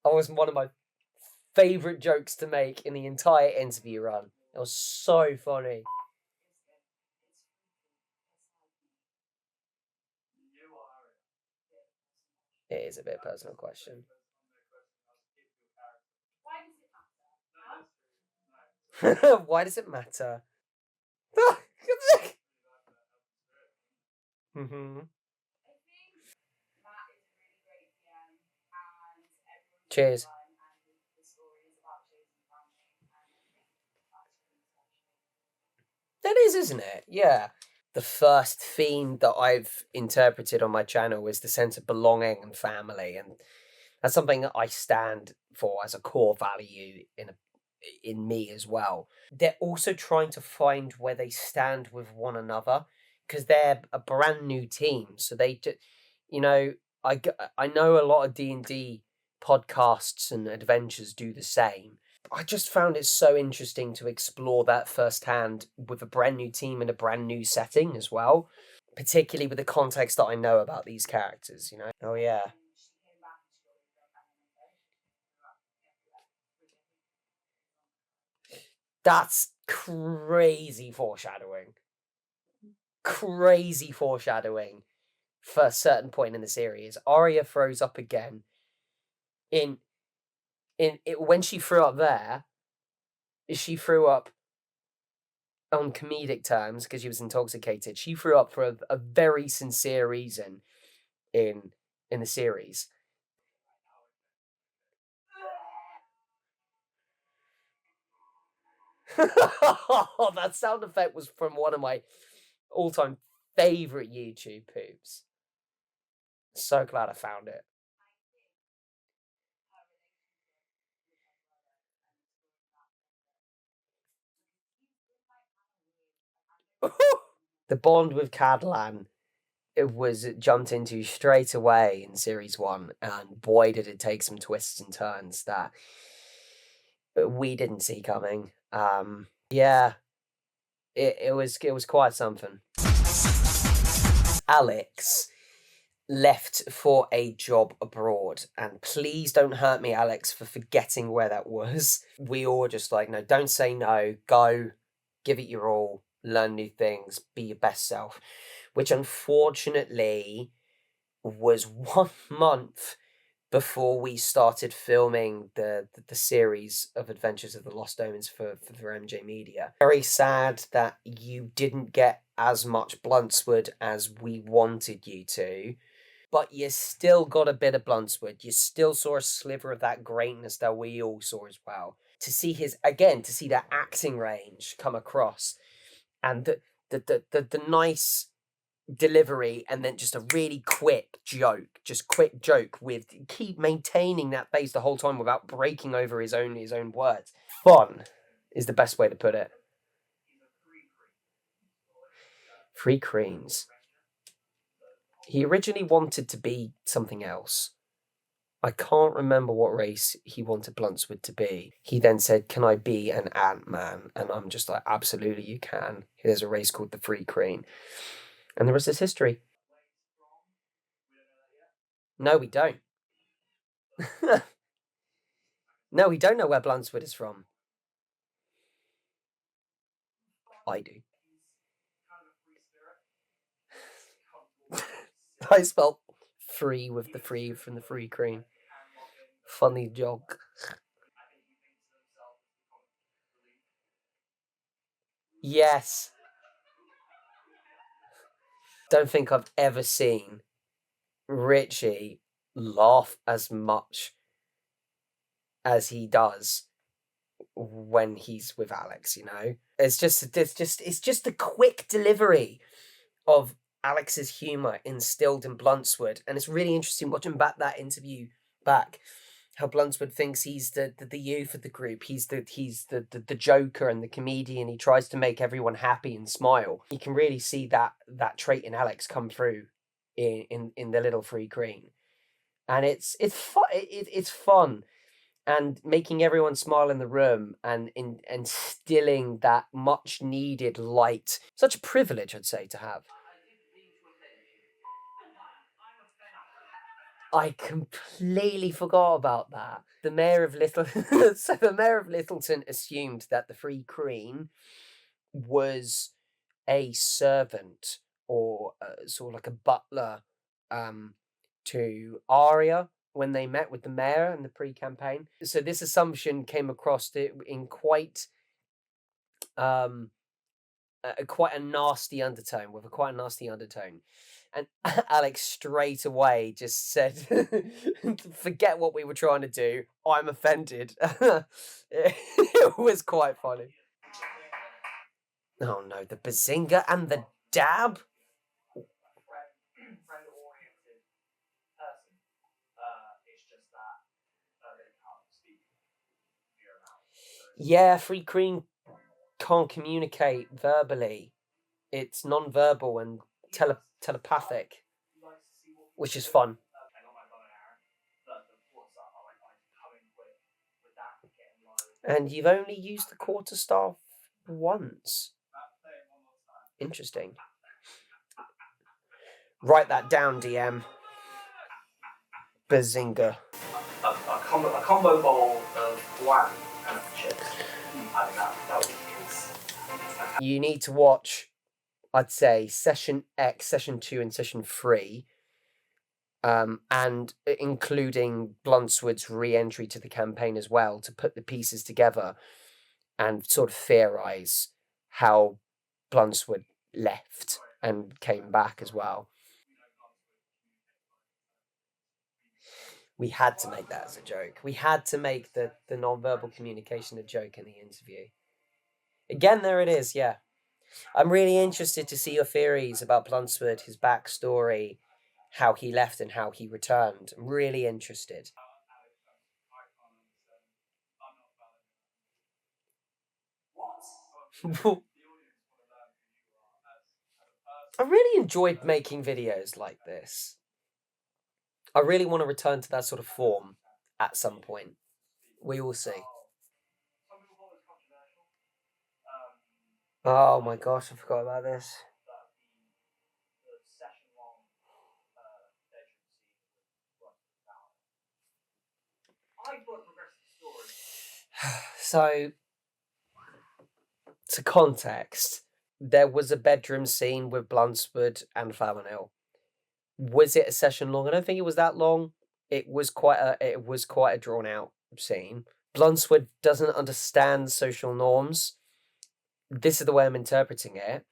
That was one of my favourite jokes to make in the entire interview run. It was so funny. You or Aria? It is a bit personal question. Why does it matter? Huh? Why does it matter? hmm I think Matt is a really great PM, and everyone's Cheers. fun, and the story is about choosing family, and I think that's really special. That is, isn't it? Yeah. The first theme that I've interpreted on my channel is the sense of belonging and family, and that's something that I stand for as a core value in me as well. They're also trying to find where they stand with one another because they're a brand new team. So they, you know, I know a lot of D&D podcasts and adventures do the same. I just found it so interesting to explore that firsthand with a brand new team in a brand new setting as well, particularly with the context that I know about these characters, you know? Oh, yeah. And she came back and she got really great animation. That's crazy foreshadowing. Crazy foreshadowing for a certain point in the series. Aria throws up again when she threw up there, she threw up on comedic terms because she was intoxicated. She threw up for a very sincere reason in the series. That sound effect was from one of my all-time favorite YouTube poops. So glad I found it. The bond with Cadlan, it was jumped into straight away in series 1, and boy did it take some twists and turns that we didn't see coming. Yeah, it was quite something. Alex left for a job abroad, and please don't hurt me, Alex, for forgetting where that was. We all just like, no, don't say no, go, give it your all, learn new things, be your best self, which unfortunately was 1 month before we started filming the series of Adventures of the Lost Omens for MJ Media. Very sad that you didn't get as much Bluntsword as we wanted you to, but you still got a bit of Bluntsword. You still saw a sliver of that greatness that we all saw as well. To see to see that acting range come across, and the nice delivery, and then just a really quick joke with keep maintaining that base the whole time without breaking over his own words. Fun is the best way to put it. 3 creams. He originally wanted to be something else. I can't remember what race he wanted Bluntsword to be. He then said, "Can I be an Ant-Man?" And I'm just like, absolutely you can. There's a race called the Free Crane. And the rest is history. No, we don't. No, we don't know where Bluntsword is from. I do. I spelled free with the free from the Free Crane. Funny joke. Yes. Don't think I've ever seen Richie laugh as much as he does when he's with Alex, you know. It's just a quick delivery of Alex's humour instilled in Bluntsword, and it's really interesting watching back that interview back. How Bluntsword thinks he's the youth of the group. He's the joker and the comedian. He tries to make everyone happy and smile. You can really see that trait in Alex come through in the Little Free Green, and it's fun and making everyone smile in the room and instilling that much needed light. Such a privilege, I'd say, to have. I completely forgot about that. The mayor of the mayor of Littleton assumed that the Free Queen was a servant or sort of like a butler to Aria when they met with the mayor in the pre-campaign. So this assumption came across in quite quite a nasty undertone, and Alex straight away just said, forget what we were trying to do, I'm offended. It was quite funny. Oh no, the bazinga and the dab? Friend-oriented person. It's just that they can't speak near amount. Yeah, Free Queen can't communicate verbally. It's non-verbal and telepathic, which is fun. And you've only used the quarterstaff once. Interesting. Write that down, DM. Bazinga. A combo bowl of wham and chips. I think that would be his. You need to watch, I'd say, Session X, Session 2 and Session 3, and including Bluntsword's re-entry to the campaign as well, to put the pieces together and sort of theorise how Bluntsword left and came back as well. We had to make that as a joke. We had to make the non-verbal communication a joke in the interview. Again, there it is, yeah. I'm really interested to see your theories about Bluntsword, his backstory, how he left and how he returned. I'm really interested. I really enjoyed making videos like this. I really want to return to that sort of form at some point. We will see. Oh my gosh, I forgot about this. So, to context, there was a bedroom scene with Bluntsword and Thalanil. Was it a session long? I don't think it was that long. It was quite a drawn out scene. Bluntsword doesn't understand social norms. This is the way I'm interpreting it.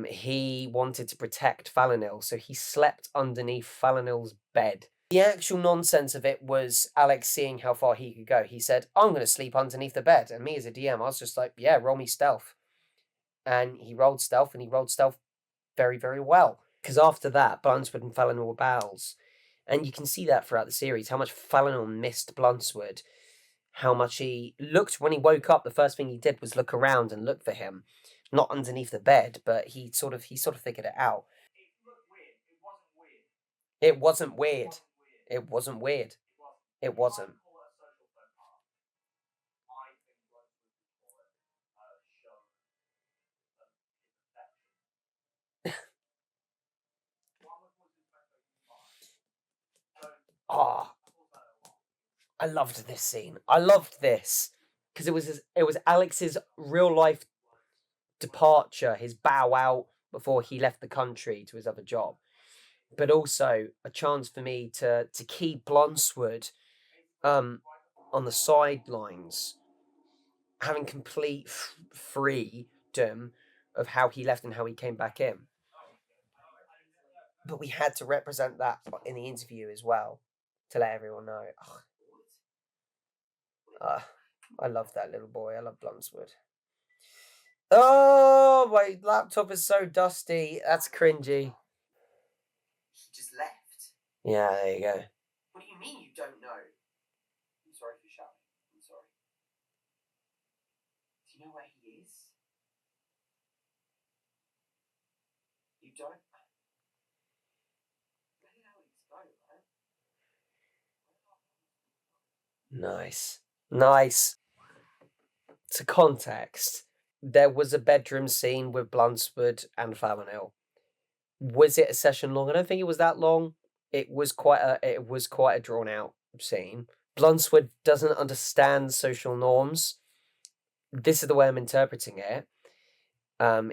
He wanted to protect Thalanil, so he slept underneath Thalanil's bed. The actual nonsense of it was Alex seeing how far he could go. He said, I'm going to sleep underneath the bed. And me as a DM, I was just like, yeah, roll me stealth. And he rolled stealth, and he rolled stealth very, very well. Because after that, Bluntsword and Thalanil were pals. And you can see that throughout the series, how much Thalanil missed Bluntsword. How much he looked, when he woke up, the first thing he did was look around and look for him. Not underneath the bed, but he sort of figured it out. It wasn't weird. It wasn't weird. It wasn't. Ah, I loved this scene. I loved this because it was Alex's real life departure, his bow out before he left the country to his other job, but also a chance for me to keep Bluntsword on the sidelines, having complete freedom of how he left and how he came back in. But we had to represent that in the interview as well, to let everyone know. I love that little boy. I love Bluntsword. Oh, my laptop is so dusty. That's cringy. He just left. Yeah, there you go. What do you mean you don't know? I'm sorry for shouting. I'm sorry. Do you know where he is? You don't? Where did Alex go, man? Nice. Nice. To context, there was a bedroom scene with Bluntsword and Thalanil. Was it a session long? I don't think it was that long. It was quite a drawn out scene. Bluntsword doesn't understand social norms. This is the way I'm interpreting it.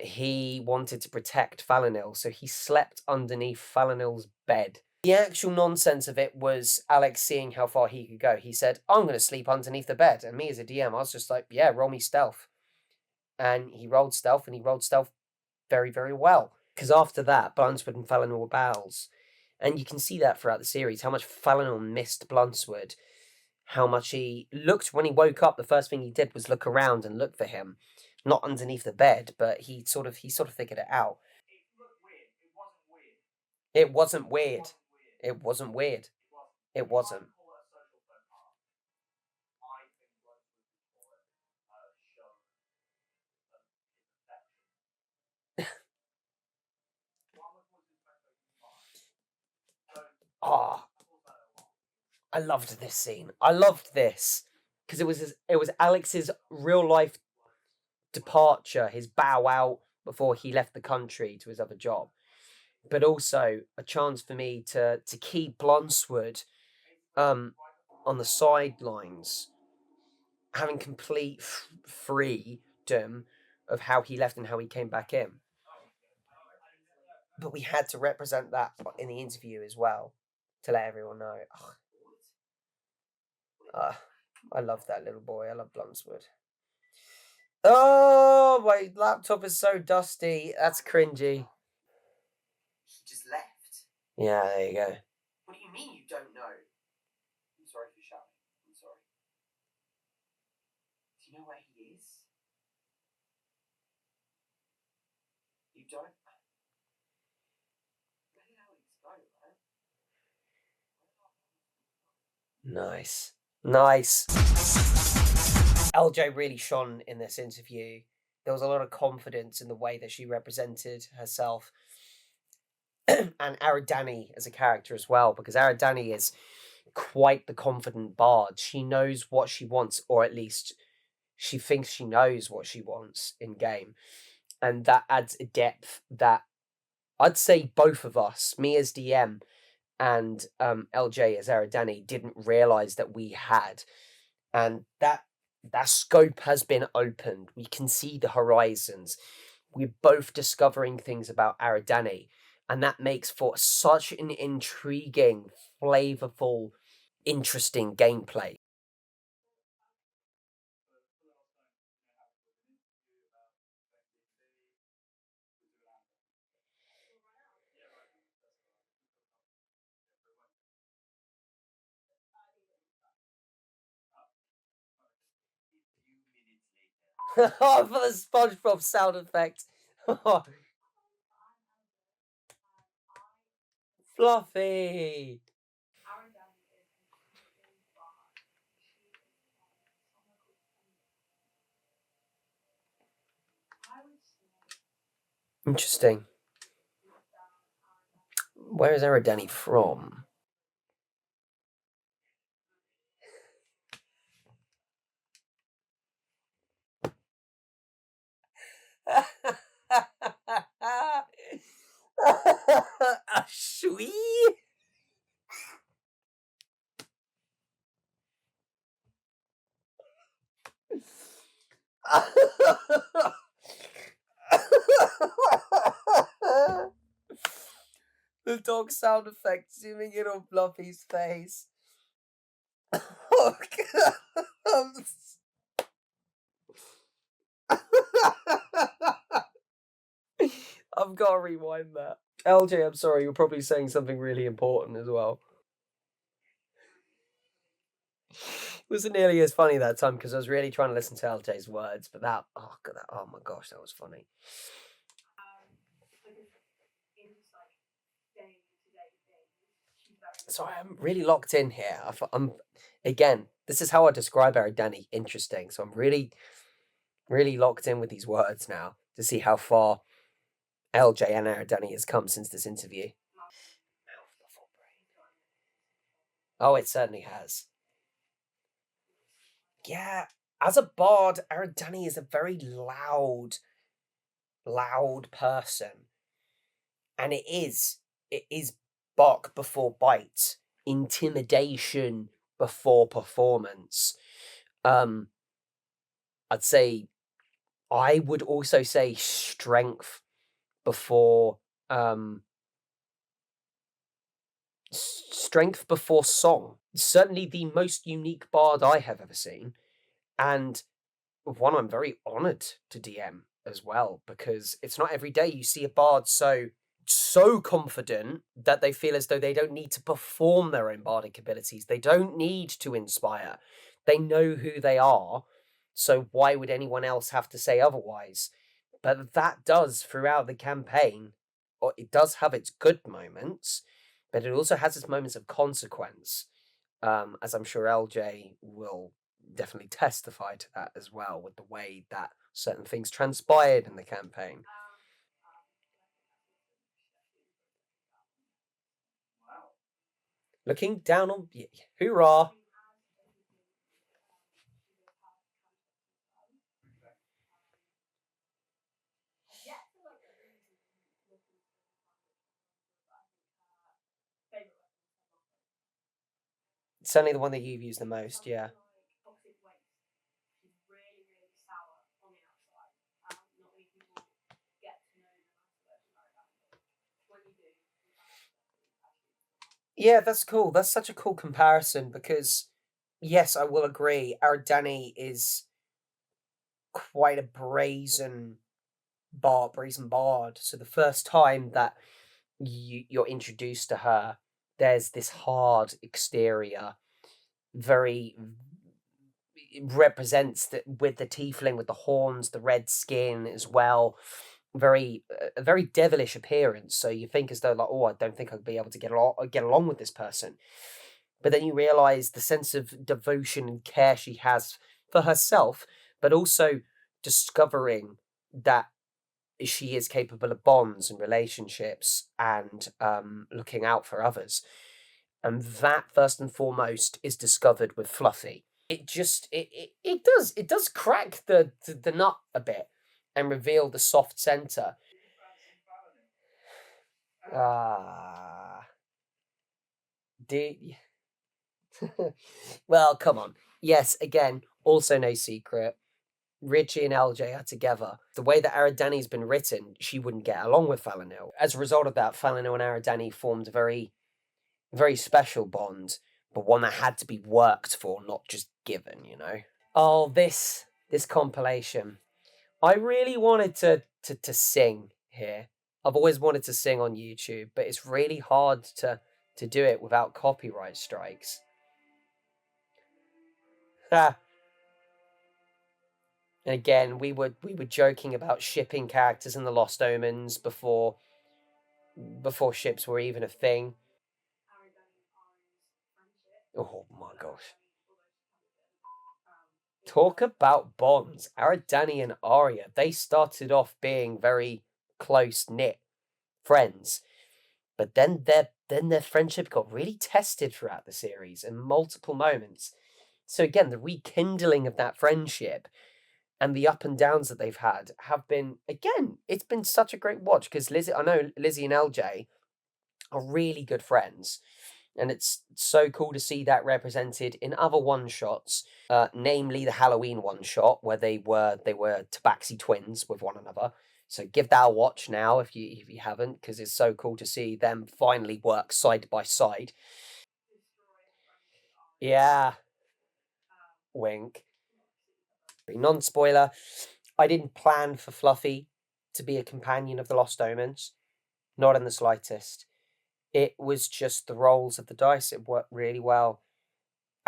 He wanted to protect Thalanil, so he slept underneath Thalanil's bed. The actual nonsense of it was Alex seeing how far he could go. He said, I'm going to sleep underneath the bed. And me as a DM, I was just like, yeah, roll me stealth. And he rolled stealth, and he rolled stealth very, very well. Because after that, Bluntsword and Thalanil were pals. And you can see that throughout the series, how much Thalanil missed Bluntsword. How much he looked when he woke up. The first thing he did was look around and look for him. Not underneath the bed, but he sort of figured it out. It looked weird. It wasn't weird. It wasn't weird. It wasn't weird. It wasn't weird. It It wasn't. I call it a social faux pas. I think Bluntsword would call it show his affection. What was his favorite line? Ah, I loved this scene. I loved this because it was Alex's real life departure, his bow out before he left the country to his other job, but also a chance for me to keep Bluntsword on the sidelines, having complete freedom of how he left and how he came back in. But we had to represent that in the interview as well to let everyone know. I love that little boy. I love Bluntsword. Oh, my laptop is so dusty. That's cringy. He just left. Yeah, there you go. What do you mean you don't know? I'm sorry for shouting. I'm sorry. Do you know where he is? You don't? Where did Alex go, man? Nice. Nice. LJ really shone in this interview. There was a lot of confidence in the way that she represented herself. And Aradani as a character as well, because Aradani is quite the confident bard. She knows what she wants, or at least she thinks she knows what she wants in game. And that adds a depth that I'd say both of us, me as DM and LJ as Aradani, didn't realise that we had. And that scope has been opened. We can see the horizons. We're both discovering things about Aradani. And that makes for such an intriguing, flavourful, interesting gameplay. Oh, for the SpongeBob sound effect. Fluffy. Interesting. Where is Aradani from? Sweet. The dog sound effect zooming in on Fluffy's face. Oh, I've got to rewind that. LJ, I'm sorry, you're probably saying something really important as well. Wasn't nearly as funny that time because I was really trying to listen to LJ's words, but that, oh, God, oh my gosh, that was funny. So I'm really locked in here. I'm again, this is how I describe Aradani, interesting. So I'm really, really locked in with these words now to see how far LJ and Aradani has come since this interview. Oh, it certainly has. Yeah, as a bard, Aradani is a very loud person. And it is bark before bite, intimidation before performance. I'd say, I would also say strength before song. Certainly the most unique bard I have ever seen, and one I'm very honoured to DM as well, because it's not every day you see a bard so confident that they feel as though they don't need to perform their own bardic abilities. They don't need to inspire. They know who they are, so why would anyone else have to say otherwise? But that does, throughout the campaign, or it does have its good moments, but it also has its moments of consequence, as I'm sure LJ will definitely testify to that as well, with the way that certain things transpired in the campaign. Looking down on... Hoorah! Certainly the one that you've used the most, yeah. Yeah, that's cool. That's such a cool comparison because, yes, I will agree, Aradani is quite a brazen bard. So the first time that you're introduced to her, there's this hard exterior, very... It represents that with the tiefling, with the horns, the red skin as well, a very devilish appearance. So you think as though, like, oh, I don't think I'd be able to get along with this person. But then you realize the sense of devotion and care she has for herself, but also discovering that she is capable of bonds and relationships and looking out for others. And that, first and foremost, is discovered with Fluffy. It does crack the nut a bit and reveal the soft center. Well, come on. Yes, again, also no secret. Richie and LJ are together. The way that Aradani's been written, she wouldn't get along with Thalanil. As a result of that, Thalanil and Aradani formed a very, very special bond, but one that had to be worked for, not just given, you know? Oh, this compilation. I really wanted to sing here. I've always wanted to sing on YouTube, but it's really hard to do it without copyright strikes. And again, we were joking about shipping characters in the Lost Omens before ships were even a thing. Oh my gosh. Talk about bonds. Aradani and Aria, they started off being very close-knit friends. But then their friendship got really tested throughout the series in multiple moments. So again, the rekindling of that friendship and the up and downs that they've had have been, again, it's been such a great watch, because I know Lizzie and LJ are really good friends. And it's so cool to see that represented in other one-shots, namely the Halloween one-shot, where they were Tabaxi twins with one another. So give that a watch now if you haven't, because it's so cool to see them finally work side by side. Yeah. Wink. Non-spoiler, I didn't plan for Fluffy to be a companion of the Lost Omens. Not in the slightest. It was just the rolls of the dice. It worked really well.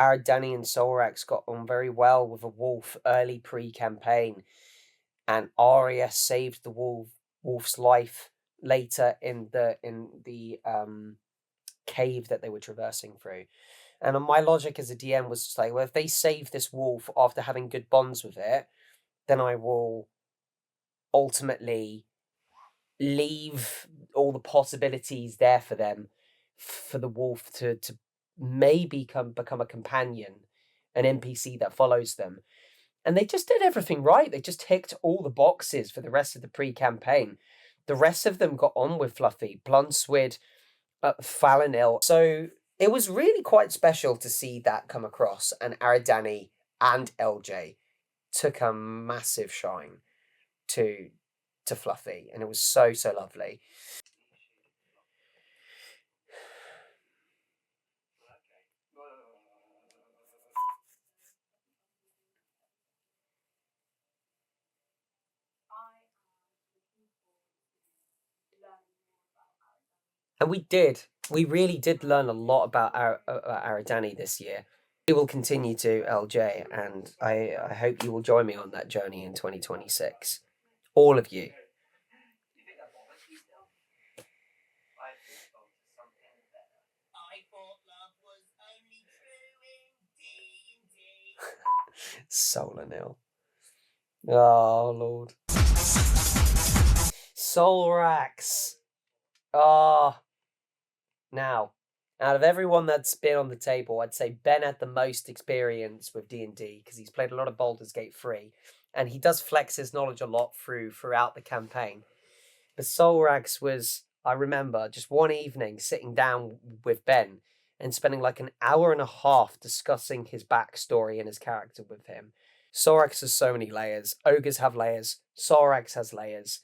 Aradani and Solrax got on very well with a wolf early pre-campaign, and Aria saved the wolf's life later in the cave that they were traversing through. And my logic as a DM was just like, well, if they save this wolf after having good bonds with it, then I will ultimately leave all the possibilities there for them, for the wolf to maybe become a companion, an NPC that follows them. And they just did everything right. They just ticked all the boxes for the rest of the pre-campaign. The rest of them got on with Fluffy, Bluntsword, Thalanil. So it was really quite special to see that come across, and Aradani and LJ took a massive shine to Fluffy, and it was so lovely. And we really did learn a lot about Aradani this year. We will continue to, LJ, and I hope you will join me on that journey in 2026. All of you. You think that bothers you still? I think on to something better. I thought love was only true in D&D. Solrax. Oh, Lord. Solrax. Ah. Now, out of everyone that's been on the table, I'd say Ben had the most experience with D&D because he's played a lot of Baldur's Gate 3, and he does flex his knowledge a lot throughout the campaign. But Solrax was, I remember, just one evening sitting down with Ben and spending like an hour and a half discussing his backstory and his character with him. Solrax has so many layers. Ogres have layers. Solrax has layers.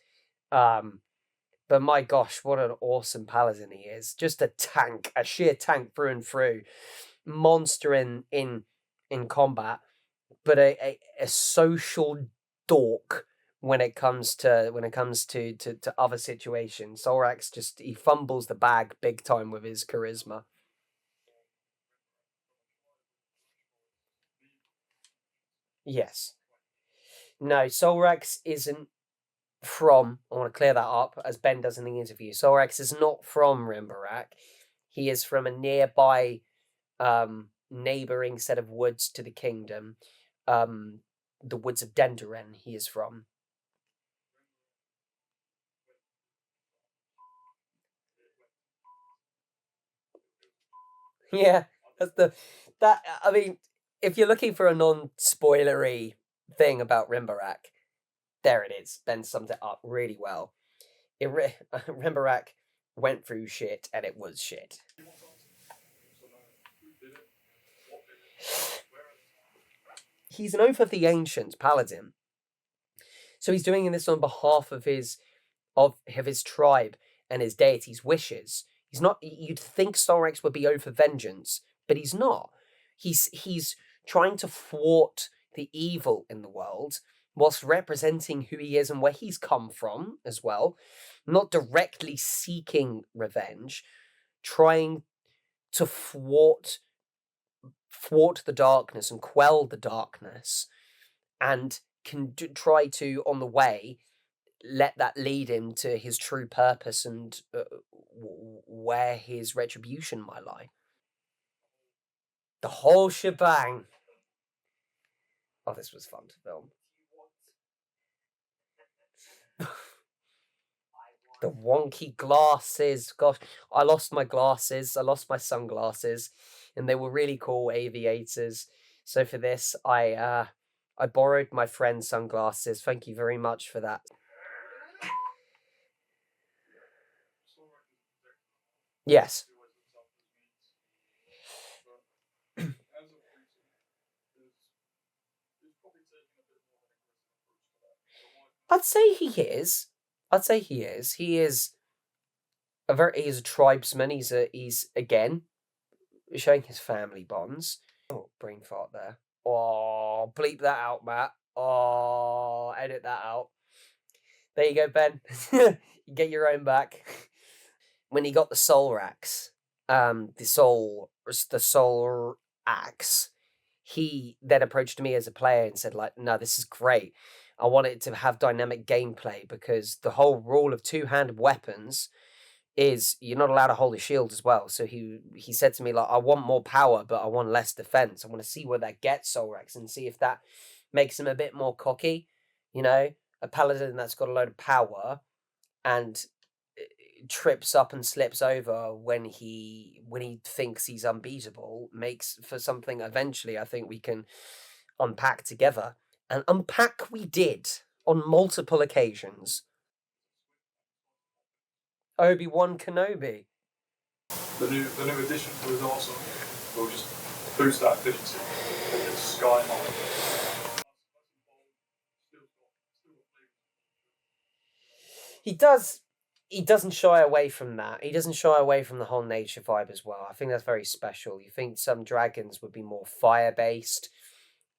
But my gosh, what an awesome paladin he is. Just a tank, a sheer tank through and through. Monster in combat, but a social dork when it comes to other situations. Solrax just, he fumbles the bag big time with his charisma. Yes. No, Solrax isn't from, I want to clear that up, as Ben does in the interview. Solrax is not from Rimbarak. He is from a nearby neighbouring set of woods to the kingdom. The woods of Denderan he is from. Yeah, I mean, if you're looking for a non-spoilery thing about Rimbarak, there it is. Ben summed it up really well. Rimbarak went through shit, and it was shit. He's an Oath of the Ancients paladin, so he's doing this on behalf of his tribe and his deity's wishes. He's not. You'd think Solrax would be over vengeance, but he's not. He's trying to thwart the evil in the world whilst representing who he is and where he's come from as well. Not directly seeking revenge, trying to thwart the darkness and quell the darkness, and can try to, on the way, let that lead him to his true purpose and where his retribution might lie. The whole shebang. Oh, this was fun to film. The wonky glasses. Gosh, I lost my glasses. I lost my sunglasses, and they were really cool aviators. So for this, I borrowed my friend's sunglasses. Thank you very much for that. Yes. I'd say he is. He is a tribesman. He's again showing his family bonds. Oh, brain fart there. Oh, bleep that out, Matt. Oh, edit that out. There you go, Ben. You get your own back. When he got the Solrax, the soul axe, he then approached me as a player and said, like, no, this is great. I want it to have dynamic gameplay, because the whole rule of two-handed weapons is you're not allowed to hold a shield as well. So he said to me, like, I want more power, but I want less defense. I want to see where that gets Solrax and see if that makes him a bit more cocky. You know, a paladin that's got a load of power and trips up and slips over when he thinks he's unbeatable makes for something eventually I think we can unpack together. And unpack we did on multiple occasions. Obi-Wan Kenobi. The new addition was awesome. We'll just boost that efficiency. It's sky high. He doesn't shy away from that. He doesn't shy away from the whole nature vibe as well. I think that's very special. You think some dragons would be more fire-based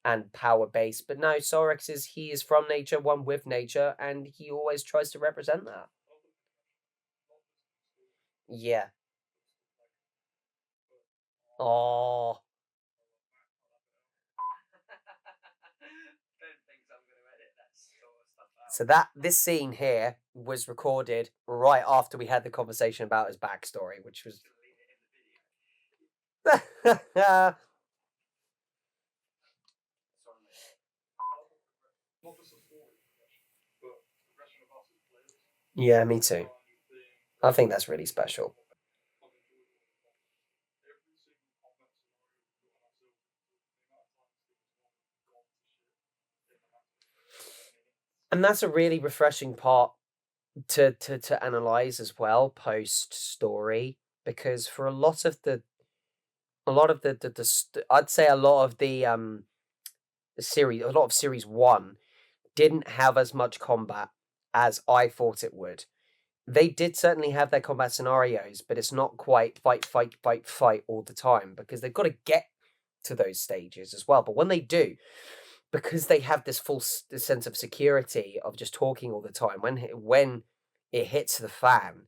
and power-based, but no, Solrax he is from nature, one with nature, and he always tries to represent that. Yeah. Oh. So this scene here was recorded right after we had the conversation about his backstory, which was. Yeah, me too. I think that's really special. And that's a really refreshing part to analyze as well post story, because for a lot of the I'd say a lot of the series, a lot of series 1 didn't have as much combat as I thought it would. They did certainly have their combat scenarios, but it's not quite fight all the time, because they've got to get to those stages as well. But when they do, because they have this full sense of security of just talking all the time, when it hits the fan,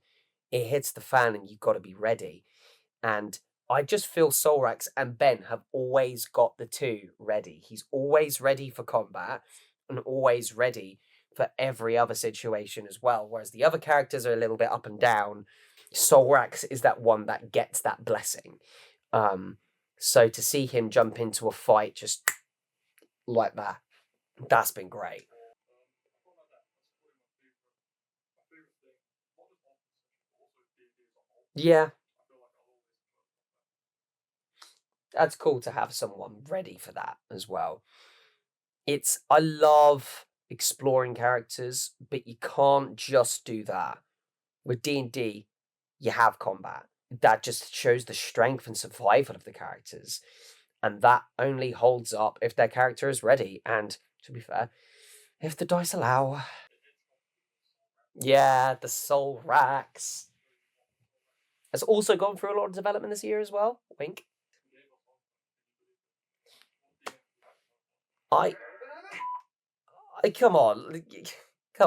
and you've got to be ready. And I just feel Solrax and Ben have always got the two ready. He's always ready for combat and always ready for every other situation as well. Whereas the other characters are a little bit up and down. Solrax is that one that gets that blessing. So to see him jump into a fight just like that's been great. Yeah. That's cool to have someone ready for that as well. I love exploring characters, but you can't just do that. With D&D, you have combat. That just shows the strength and survival of the characters. And that only holds up if their character is ready. And, to be fair, if the dice allow. Yeah, the Solrax has also gone through a lot of development this year as well. Wink. Come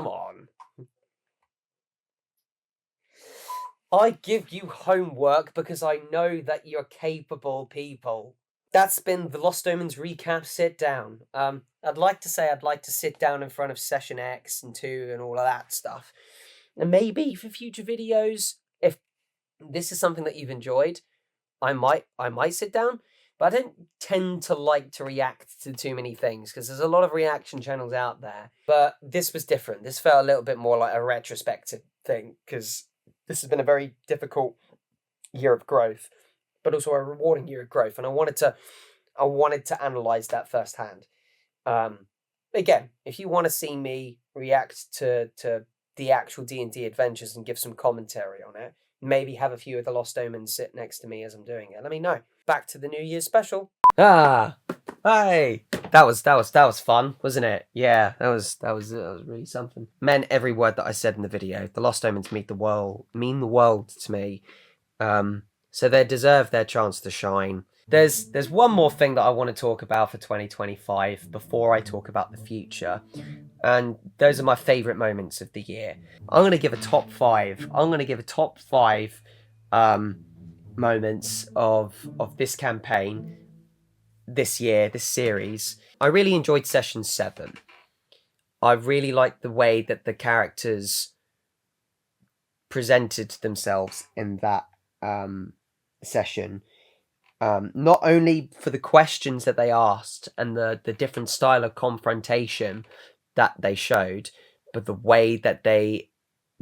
on. I give you homework because I know that you're capable people. That's been the Lost Omens recap sit down. I'd like to sit down in front of Session X and 2 and all of that stuff. And maybe for future videos, if this is something that you've enjoyed, I might sit down. But I don't tend to like to react to too many things, because there's a lot of reaction channels out there. But this was different. This felt a little bit more like a retrospective thing, because this has been a very difficult year of growth, but also a rewarding year of growth. And I wanted to analyze that firsthand. Again, if you want to see me react to the actual D&D adventures and give some commentary on it, maybe have a few of the Lost Omens sit next to me as I'm doing it, let me know. Back to the New Year's special. Hey, that was fun, wasn't it? Yeah, that was really something. Meant every word that I said in the video. The Lost Omens mean the world to me. So they deserve their chance to shine. There's one more thing that I want to talk about for 2025 before I talk about the future. And those are my favourite moments of the year. I'm going to give a top 5. Moments of this campaign this year, this series. I really enjoyed session 7. I really liked the way that the characters presented themselves in that session. Not only for the questions that they asked and the different style of confrontation that they showed, but the way that they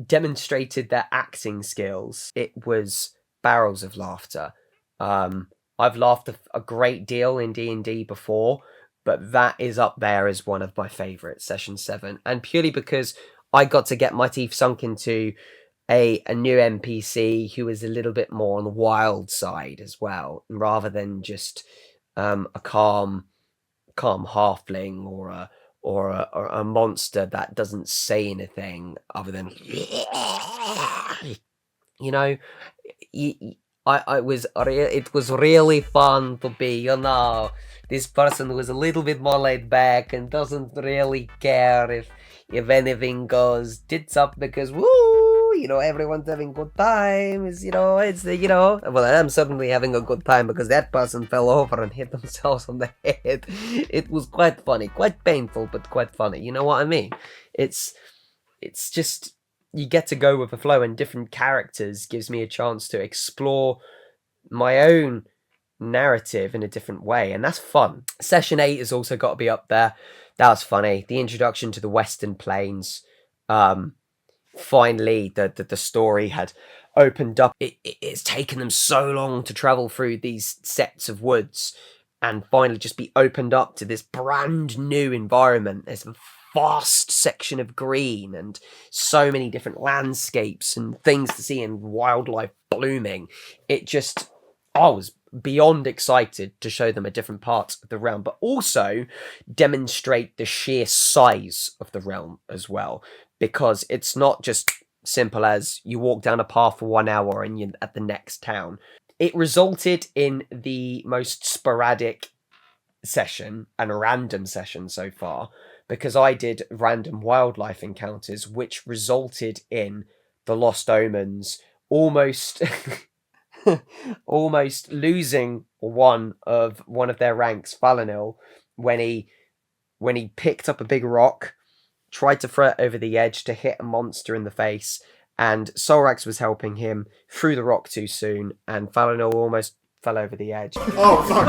demonstrated their acting skills. It was barrels of laughter. I've laughed a great deal in D&D before, but that is up there as one of my favourites, Session 7. And purely because I got to get my teeth sunk into a new NPC who is a little bit more on the wild side as well, rather than just a calm halfling or a monster that doesn't say anything other than you know. It was really fun to be, this person who is a little bit more laid back and doesn't really care if anything goes tits up because everyone's having good time. Well, I'm certainly having a good time because that person fell over and hit themselves on the head. It was quite funny, quite painful, but quite funny. You know what I mean? It's just, you get to go with the flow, and different characters gives me a chance to explore my own narrative in a different way, and that's fun. Session 8 has also got to be up there. That was funny. The introduction to the Western Plains. Finally, the story had opened up. It's taken them so long to travel through these sets of woods and finally just be opened up to this brand new environment. There's a vast section of green and so many different landscapes and things to see and wildlife blooming. I was beyond excited to show them a different part of the realm, but also demonstrate the sheer size of the realm as well, because it's not just simple as you walk down a path for 1 hour and you're at the next town. It resulted in the most sporadic session and a random session so far, because I did random wildlife encounters, which resulted in the Lost Omens almost almost losing one of their ranks, Thalanil, when he picked up a big rock, tried to throw it over the edge to hit a monster in the face, and Solrax was helping him, threw the rock too soon, and Thalanil almost fell over the edge. Oh, fuck.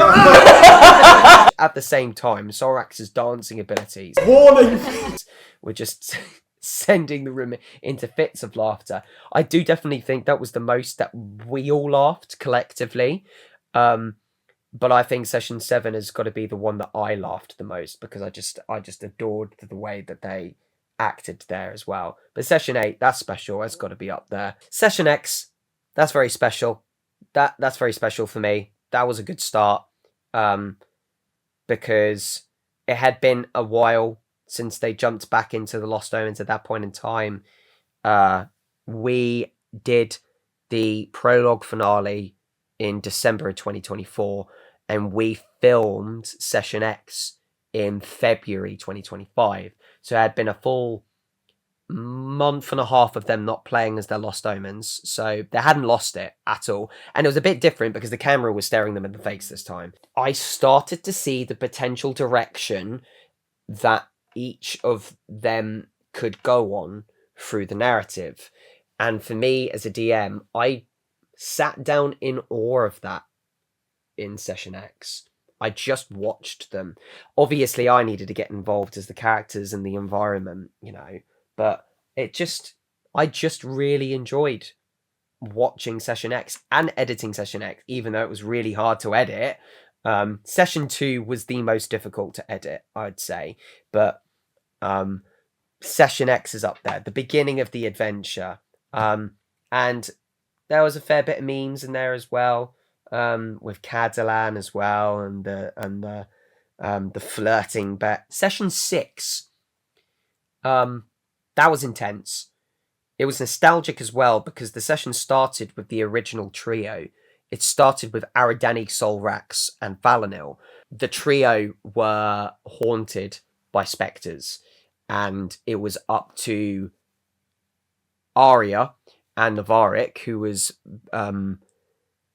At the same time, Solrax's dancing abilities were just sending the room into fits of laughter. I do definitely think that was the most that we all laughed collectively. But I think Session 7 has got to be the one that I laughed the most, because I just adored the way that they acted there as well. But Session 8, that's special. That's got to be up there. Session X, that's very special. That's very special for me. That was a good start, because it had been a while since they jumped back into the Lost Omens. At that point in time, we did the prologue finale in December of 2024, and we filmed Session X in February 2025. So it had been a full month and a half of them not playing as their Lost Omens, so they hadn't lost it at all. And it was a bit different because the camera was staring them in the face this time. I started to see the potential direction that each of them could go on through the narrative. And for me as a DM, I sat down in awe of that in Session X. I just watched them. Obviously, I needed to get involved as the characters and the environment, but I just really enjoyed watching Session X and editing Session X, even though it was really hard to edit. Session 2 was the most difficult to edit, I'd say, but Session X is up there, the beginning of the adventure. And there was a fair bit of memes in there as well, with Cadillac as well, and the flirting bet. Session 6, that was intense. It was nostalgic as well, because the session started with the original trio. It started with Aradani, Solrax, and Thalanil. The trio were haunted by spectres, and it was up to Aria and Novarik, who was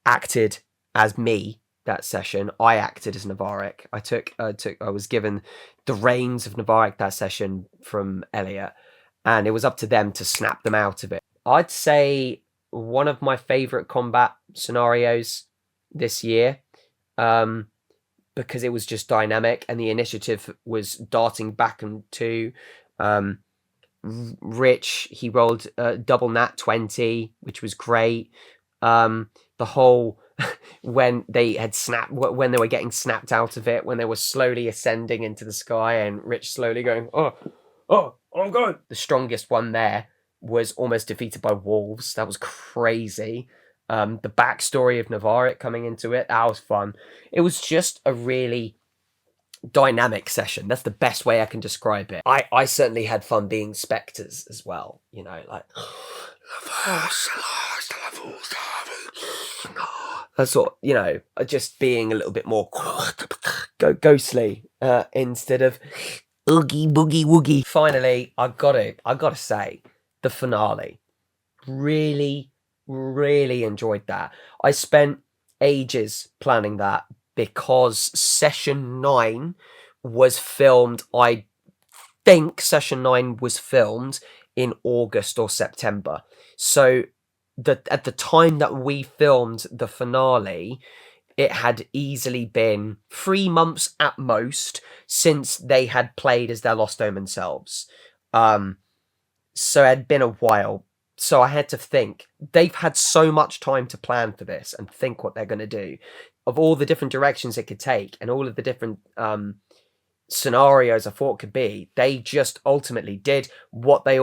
acted as me, that session. I acted as Novarik. I was given the reins of Novarik that session from Elliot, and it was up to them to snap them out of it. I'd say one of my favorite combat scenarios this year, because it was just dynamic and the initiative was darting back and to Rich. He rolled double nat 20, which was great. The whole when they were getting snapped out of it, when they were slowly ascending into the sky, and Rich slowly going, oh, I'm going. The strongest one there was almost defeated by wolves. That was crazy. The backstory of Novarik coming into it, that was fun. It was just a really dynamic session. That's the best way I can describe it. I certainly had fun being spectres as well. You know, like that's what, you know, just being a little bit more ghostly instead of oogie boogie woogie. Finally, I gotta say, the finale. Really enjoyed that. I spent ages planning that because session 9 was filmed. I think session 9 was filmed in August or September. So at the time that we filmed the finale, it had easily been 3 months at most since they had played as their Lost Omen selves. So it had been a while. So I had to think. They've had so much time to plan for this and think what they're going to do. Of all the different directions it could take and all of the different scenarios I thought could be, they just ultimately did what they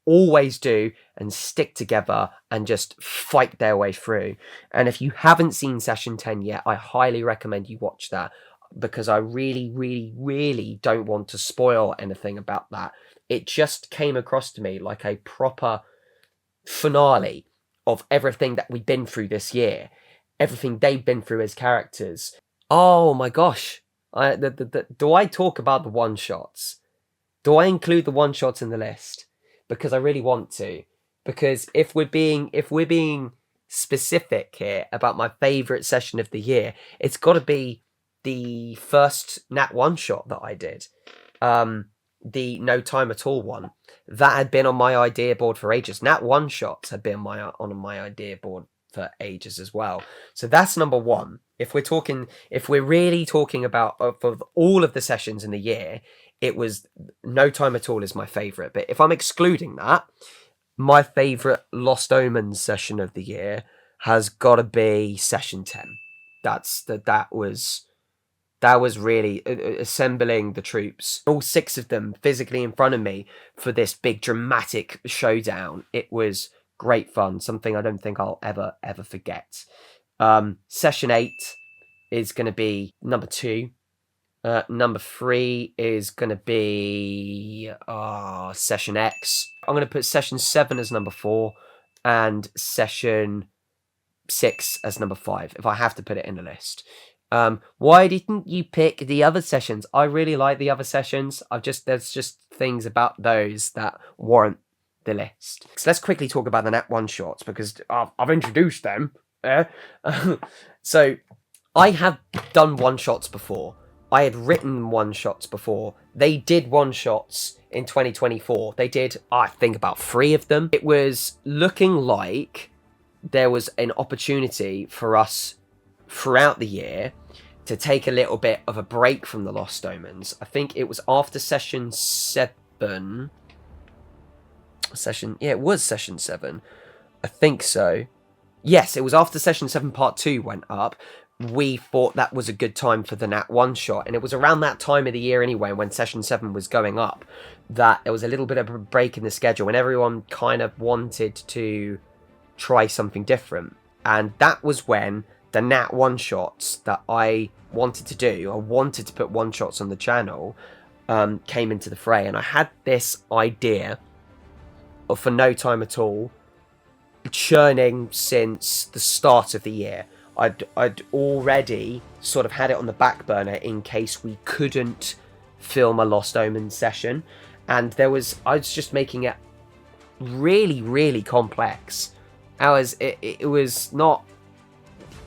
always do and stick together and just fight their way through. And if you haven't seen session 10 yet, I highly recommend you watch that, because I really don't want to spoil anything about that. It just came across to me like a proper finale of everything that we've been through this year, everything they've been through as characters. Oh my gosh. Do I talk about the one-shots? Do I include the one-shots in the list? Because I really want to. Because if we're being specific here about my favourite session of the year, it's got to be the first Nat one-shot that I did. The No Time At All one. That had been on my idea board for ages. Nat one-shots had been on my idea board for ages as well. So that's number one. If we're really talking about for all of the sessions in the year, it was No Time At All is my favourite. But if I'm excluding that, my favourite Lost Omens session of the year has got to be session 10. That was really assembling the troops, all 6 of them physically in front of me for this big dramatic showdown. It was great fun, something I don't think I'll ever forget. Session 8 is going to be number 2. Number 3 is going to be Session X. I'm going to put Session 7 as number 4 and Session 6 as number 5, if I have to put it in the list. Why didn't you pick the other sessions? I really like the other sessions. There's just things about those that warrant the list. So let's quickly talk about the Nat one-shots, because I've introduced them. So I have done one-shots before. I had written one-shots before. They did one-shots in 2024. They did, I think, about 3 of them. It was looking like there was an opportunity for us throughout the year to take a little bit of a break from the Lost Omens. I think it was after session 7. It was session 7. I think so. Yes, it was after session 7 part 2 went up. We thought that was a good time for the Nat one-shot. And it was around that time of the year anyway, when session 7 was going up, that there was a little bit of a break in the schedule and everyone kind of wanted to try something different. And that was when the Nat one-shots that I wanted to do, I wanted to put one-shots on the channel, came into the fray. And I had this idea of, for No Time At All, churning since the start of the year. I'd already sort of had it on the back burner in case we couldn't film a Lost Omen session. And I was just making it really complex. It was not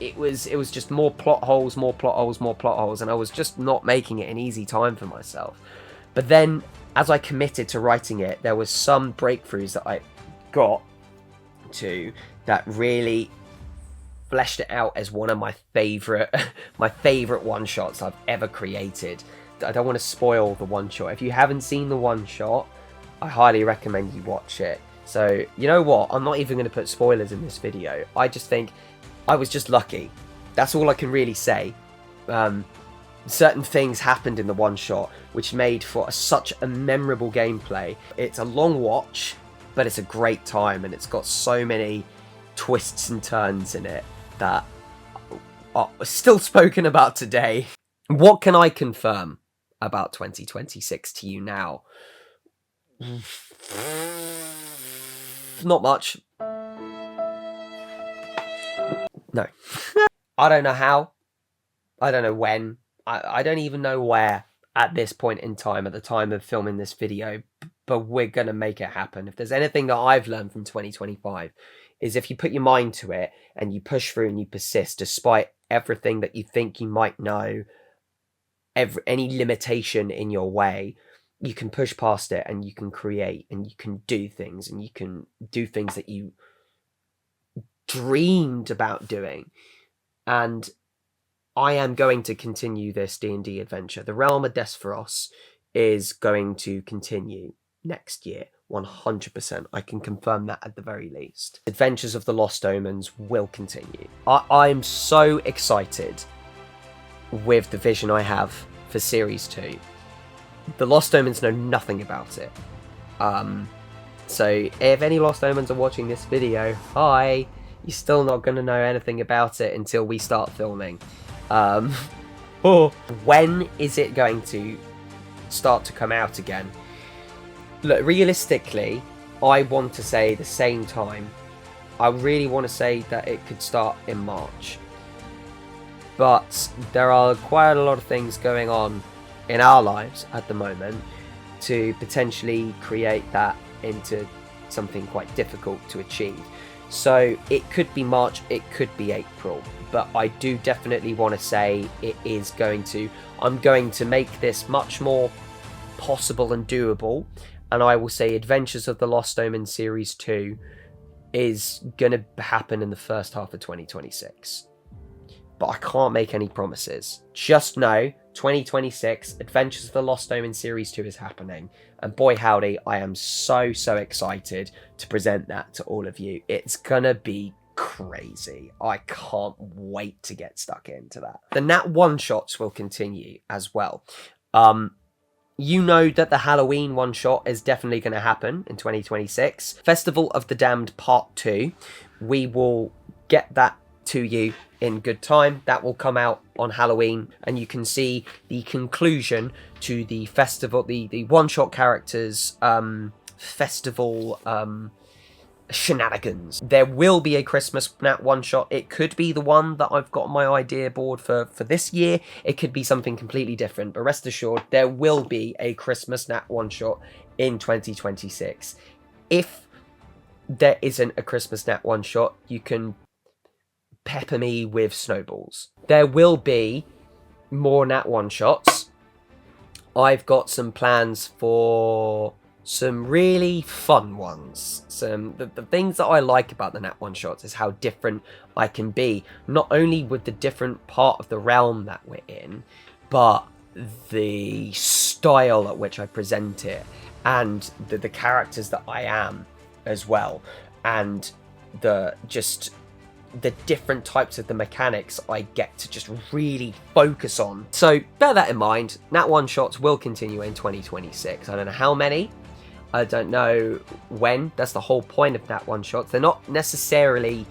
it was just more plot holes, more plot holes, more plot holes, and I was just not making it an easy time for myself. But then, as I committed to writing it, there was some breakthroughs that I got to that really fleshed it out as one of my favorite one-shots I've ever created. I don't want to spoil the one-shot. If you haven't seen the one-shot, I highly recommend you watch it. So, you know what? I'm not even going to put spoilers in this video. I just think I was just lucky. That's all I can really say. Certain things happened in the one-shot, which made for such a memorable gameplay. It's a long watch, but it's a great time, and it's got so many twists and turns in it that are still spoken about today. What can I confirm about 2026 to you now? Not much. No. I don't know how. I don't know when. I don't even know where at this point in time, at the time of filming this video, but we're going to make it happen. If there's anything that I've learned from 2025, is if you put your mind to it and you push through and you persist, despite everything that you think you might know, any limitation in your way, you can push past it and you can create and you can do things, and you can do things that you dreamed about doing. And I am going to continue this D&D adventure. The Realm of Despheros is going to continue next year, 100%. I can confirm that at the very least. Adventures of the Lost Omens will continue. I'm so excited with the vision I have for Series 2. The Lost Omens know nothing about it. So if any Lost Omens are watching this video, hi, you're still not going to know anything about it until we start filming. When is it going to start to come out again? Look, realistically, I want to say the same time. I really want to say that it could start in March. But there are quite a lot of things going on in our lives at the moment to potentially create that into something quite difficult to achieve. So it could be March, it could be April, but I do definitely want to say I'm going to make this much more possible and doable, and I will say Adventures of the Lost Omen Series 2 is going to happen in the first half of 2026. But I can't make any promises. Just know, 2026, Adventures of the Lost Omen Series 2 is happening. And boy howdy, I am so excited to present that to all of you. It's gonna be crazy. I can't wait to get stuck into that. The Nat one-shots will continue as well. You know that the Halloween one-shot is definitely going to happen in 2026. Festival of the Damned Part 2. We will get that to you in good time. That will come out on Halloween, and you can see the conclusion to the festival, the one-shot characters festival shenanigans. There will be a Christmas Nat one-shot. It could be the one that I've got on my idea board for this year. It could be something completely different, but rest assured there will be a Christmas Nat one-shot in 2026. If there isn't a Christmas Nat one-shot, you can pepper me with snowballs. There will be more Nat one-shots. I've got some plans for some really fun ones. The things that I like about the Nat one-shots is how different I can be, not only with the different part of the realm that we're in, but the style at which I present it, and the characters that I am as well, and the different types of the mechanics I get to just really focus on. So bear that in mind. Nat one-shots will continue in 2026. I don't know how many. I don't know when. That's the whole point of Nat one-shots. They're not necessarily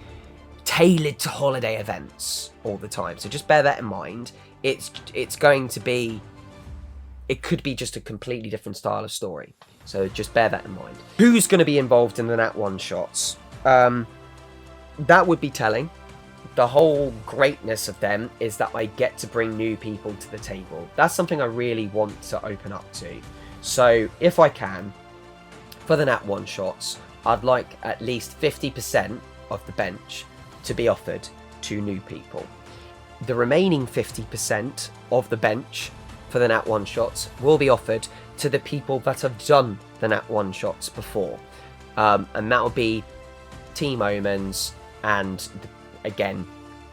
tailored to holiday events all the time. So just bear that in mind. It's going to be... It could be just a completely different style of story. So just bear that in mind. Who's going to be involved in the Nat one-shots? That would be telling. The whole greatness of them is that I get to bring new people to the table. That's something I really want to open up to. So if I can, for the Nat one-shots, I'd like at least 50% of the bench to be offered to new people. The remaining 50% of the bench for the Nat 1 shots will be offered to the people that have done the Nat 1 shots before. And that will be Team Omens and, again,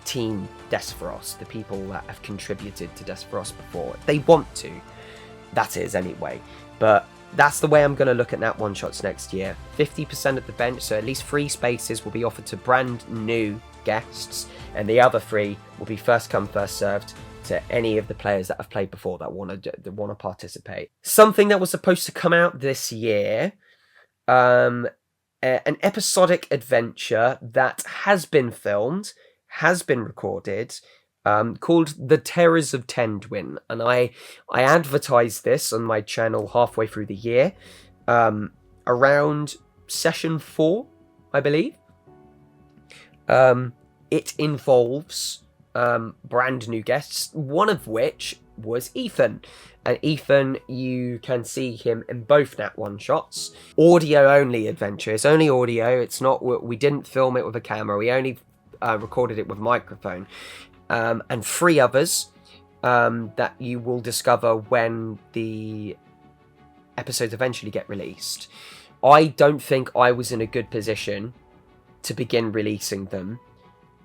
Team Despheros, the people that have contributed to Despheros before. If they want to, that is anyway. But that's the way I'm going to look at Nat 1 shots next year. 50% of the bench, so at least 3 spaces will be offered to brand new guests, and the other 3 will be first come, first served to any of the players that have played before that want to participate. Something that was supposed to come out this year, an episodic adventure that has been filmed, has been recorded, called The Terrors of Tendwin, and I advertised this on my channel halfway through the year, around session 4, I believe. It involves brand new guests, one of which was Ethan. And Ethan, you can see him in both Nat 1 shots. Audio only adventure. It's only audio. It's not. We didn't film it with a camera. We only recorded it with a microphone. And 3 others that you will discover when the episodes eventually get released. I don't think I was in a good position to begin releasing them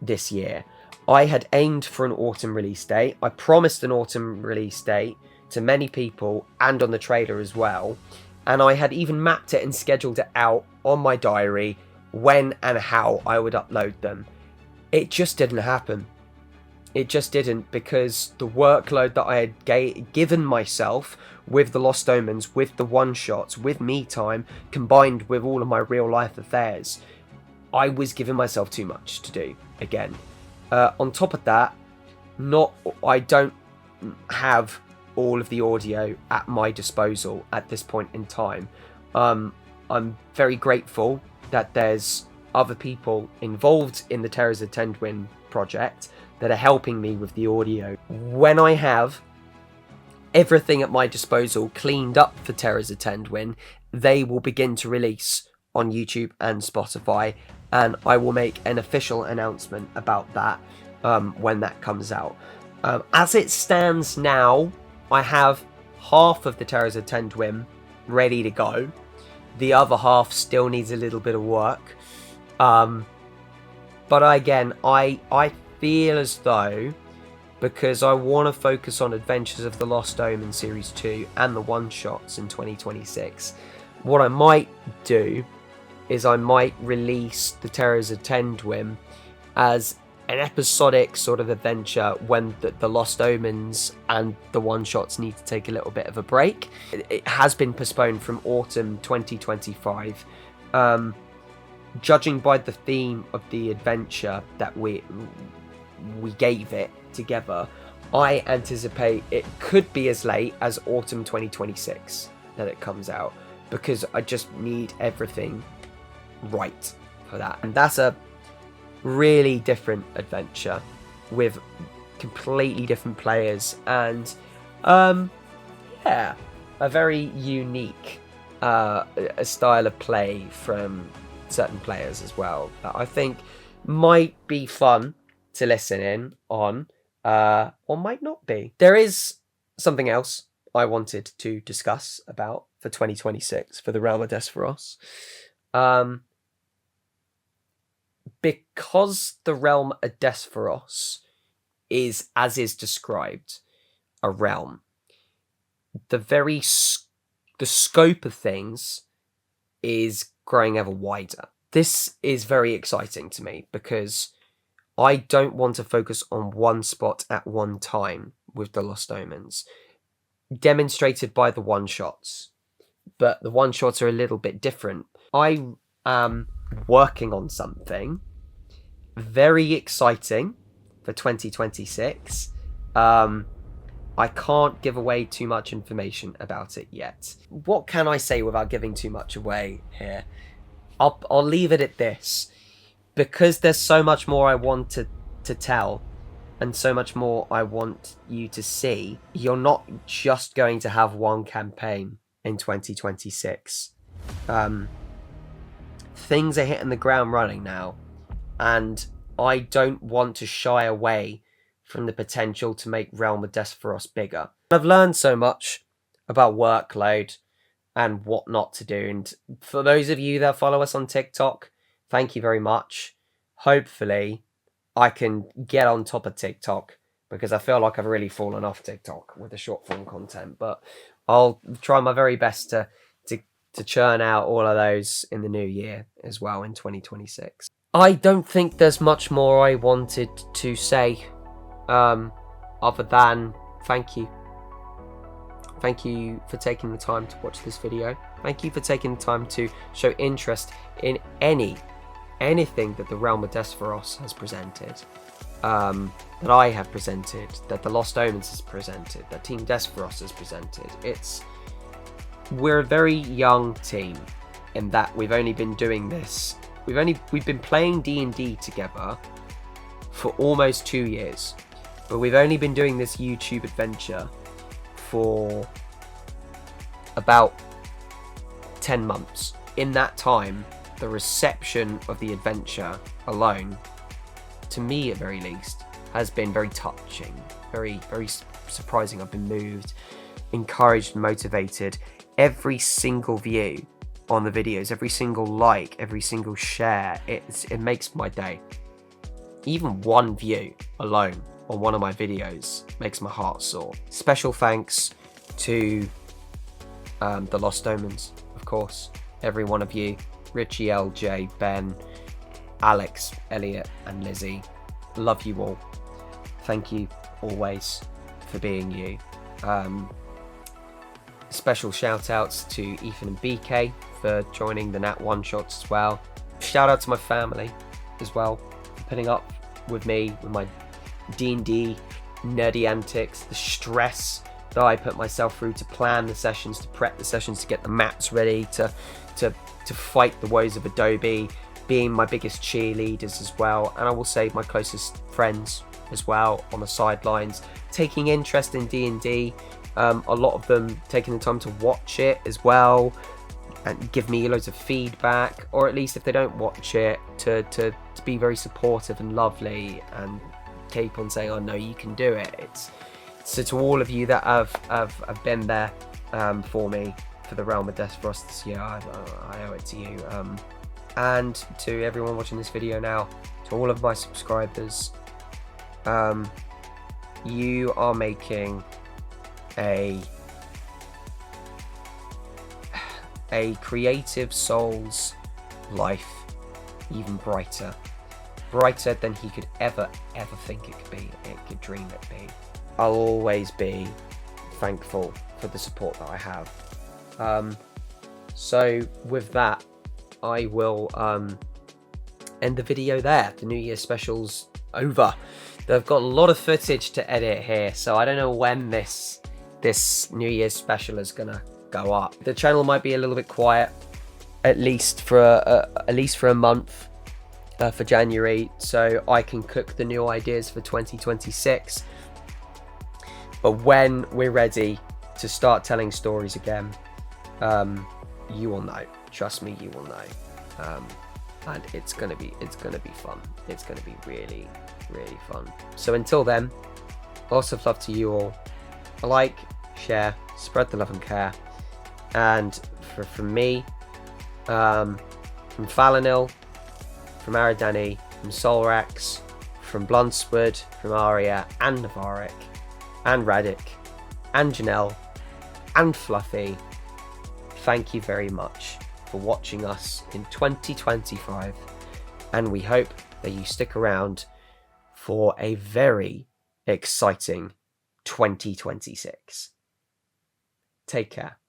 this year. I had aimed for an autumn release date. I promised an autumn release date to many people and on the trailer as well. And I had even mapped it and scheduled it out on my diary when and how I would upload them. It just didn't happen. It just didn't, because the workload that I had given myself with the Lost Omens, with the one-shots, with me time, combined with all of my real-life affairs, I was giving myself too much to do again. On top of that, I don't have all of the audio at my disposal at this point in time. I'm very grateful that there's other people involved in the Terrors of Tendwin project that are helping me with the audio. When I have everything at my disposal cleaned up for Terrors of Tendwin, they will begin to release on YouTube and Spotify, and I will make an official announcement about that when that comes out. As it stands now, I have half of the Terrors of Tendwin ready to go. The other half still needs a little bit of work. But again, I feel as though, because I want to focus on Adventures of the Lost Omen Series 2 and the one-shots in 2026, what I might do is I might release the Terrors of Tendwin as an episodic sort of adventure when the Lost Omens and the one-shots need to take a little bit of a break. It has been postponed from autumn 2025. Judging by the theme of the adventure that we gave it together, I anticipate it could be as late as autumn 2026 that it comes out, because I just need everything right for that. And that's a really different adventure with completely different players, and yeah, a very unique a style of play from certain players as well that I think might be fun to listen in on, or might not be. There is something else I wanted to discuss about for 2026 for the Realm of Despheros. Because the Realm of Despheros is, as is described, a realm, the scope of things is growing ever wider. This is very exciting to me, because I don't want to focus on one spot at one time with the Lost Omens, demonstrated by the one-shots. But the one-shots are a little bit different. I am working on something very exciting for 2026. I can't give away too much information about it yet. What can I say without giving too much away here? I'll leave it at this. Because there's so much more I want to tell, and so much more I want you to see, you're not just going to have one campaign in 2026. Things are hitting the ground running now, and I don't want to shy away from the potential to make Realm of Despheros bigger. I've learned so much about workload and what not to do. And for those of you that follow us on TikTok, thank you very much. Hopefully, I can get on top of TikTok, because I feel like I've really fallen off TikTok with the short form content. But I'll try my very best to churn out all of those in the new year as well, in 2026. I don't think there's much more I wanted to say, other than thank you. Thank you for taking the time to watch this video. Thank you for taking the time to show interest in anything that the Realm of Despheros has presented, that I have presented, that the Lost Omens has presented, that Team Despheros has presented. We're a very young team in that we've only been doing this. We've been playing D&D together for almost 2 years, but we've only been doing this YouTube adventure for about 10 months. In that time, the reception of the adventure alone, to me at very least, has been very touching, very surprising. I've been moved, encouraged, motivated. Every single view on the videos, every single like, every single share, it makes my day. Even one view alone on one of my videos makes my heart soar. Special thanks to the Lost Omens, of course. Every one of you, Richie, LJ, Ben, Alex, Elliot, and Lizzie. Love you all. Thank you always for being you. Special shout outs to Ethan and BK for joining the Nat One Shots as well. Shout out to my family as well for putting up with me with my D&D nerdy antics, the stress that I put myself through to plan the sessions, to prep the sessions, to get the maps ready, to fight the woes of Adobe, being my biggest cheerleaders as well, and I will say my closest friends as well on the sidelines, taking interest in D&D, a lot of them taking the time to watch it as well and give me loads of feedback, or at least if they don't watch it, to be very supportive and lovely and keep on saying, oh no, you can do it. So to all of you that have been there for me for the Realm of Despheros this year, I owe it to you. And to everyone watching this video now, to all of my subscribers, you are making a creative soul's life even brighter than he could ever think it could be, it could dream it be. I'll always be thankful for the support that I have. So with that, I will end the video there. The New Year special's over. They've got a lot of footage to edit here, so I don't know when this New Year's special is gonna go up. The channel might be a little bit quiet, at least for a month, for January, so I can cook the new ideas for 2026. But when we're ready to start telling stories again, you will know. Trust me, you will know. And it's gonna be fun. It's gonna be really fun. So until then, lots of love to you all. Like, share, spread the love and care. And from me, from Thalanil, from Aradani, from Solrax, from Bluntsword, from Aria and Novarik, and Radic, and Janelle, and Fluffy, thank you very much for watching us in 2025, and we hope that you stick around for a very exciting 2026. Take care.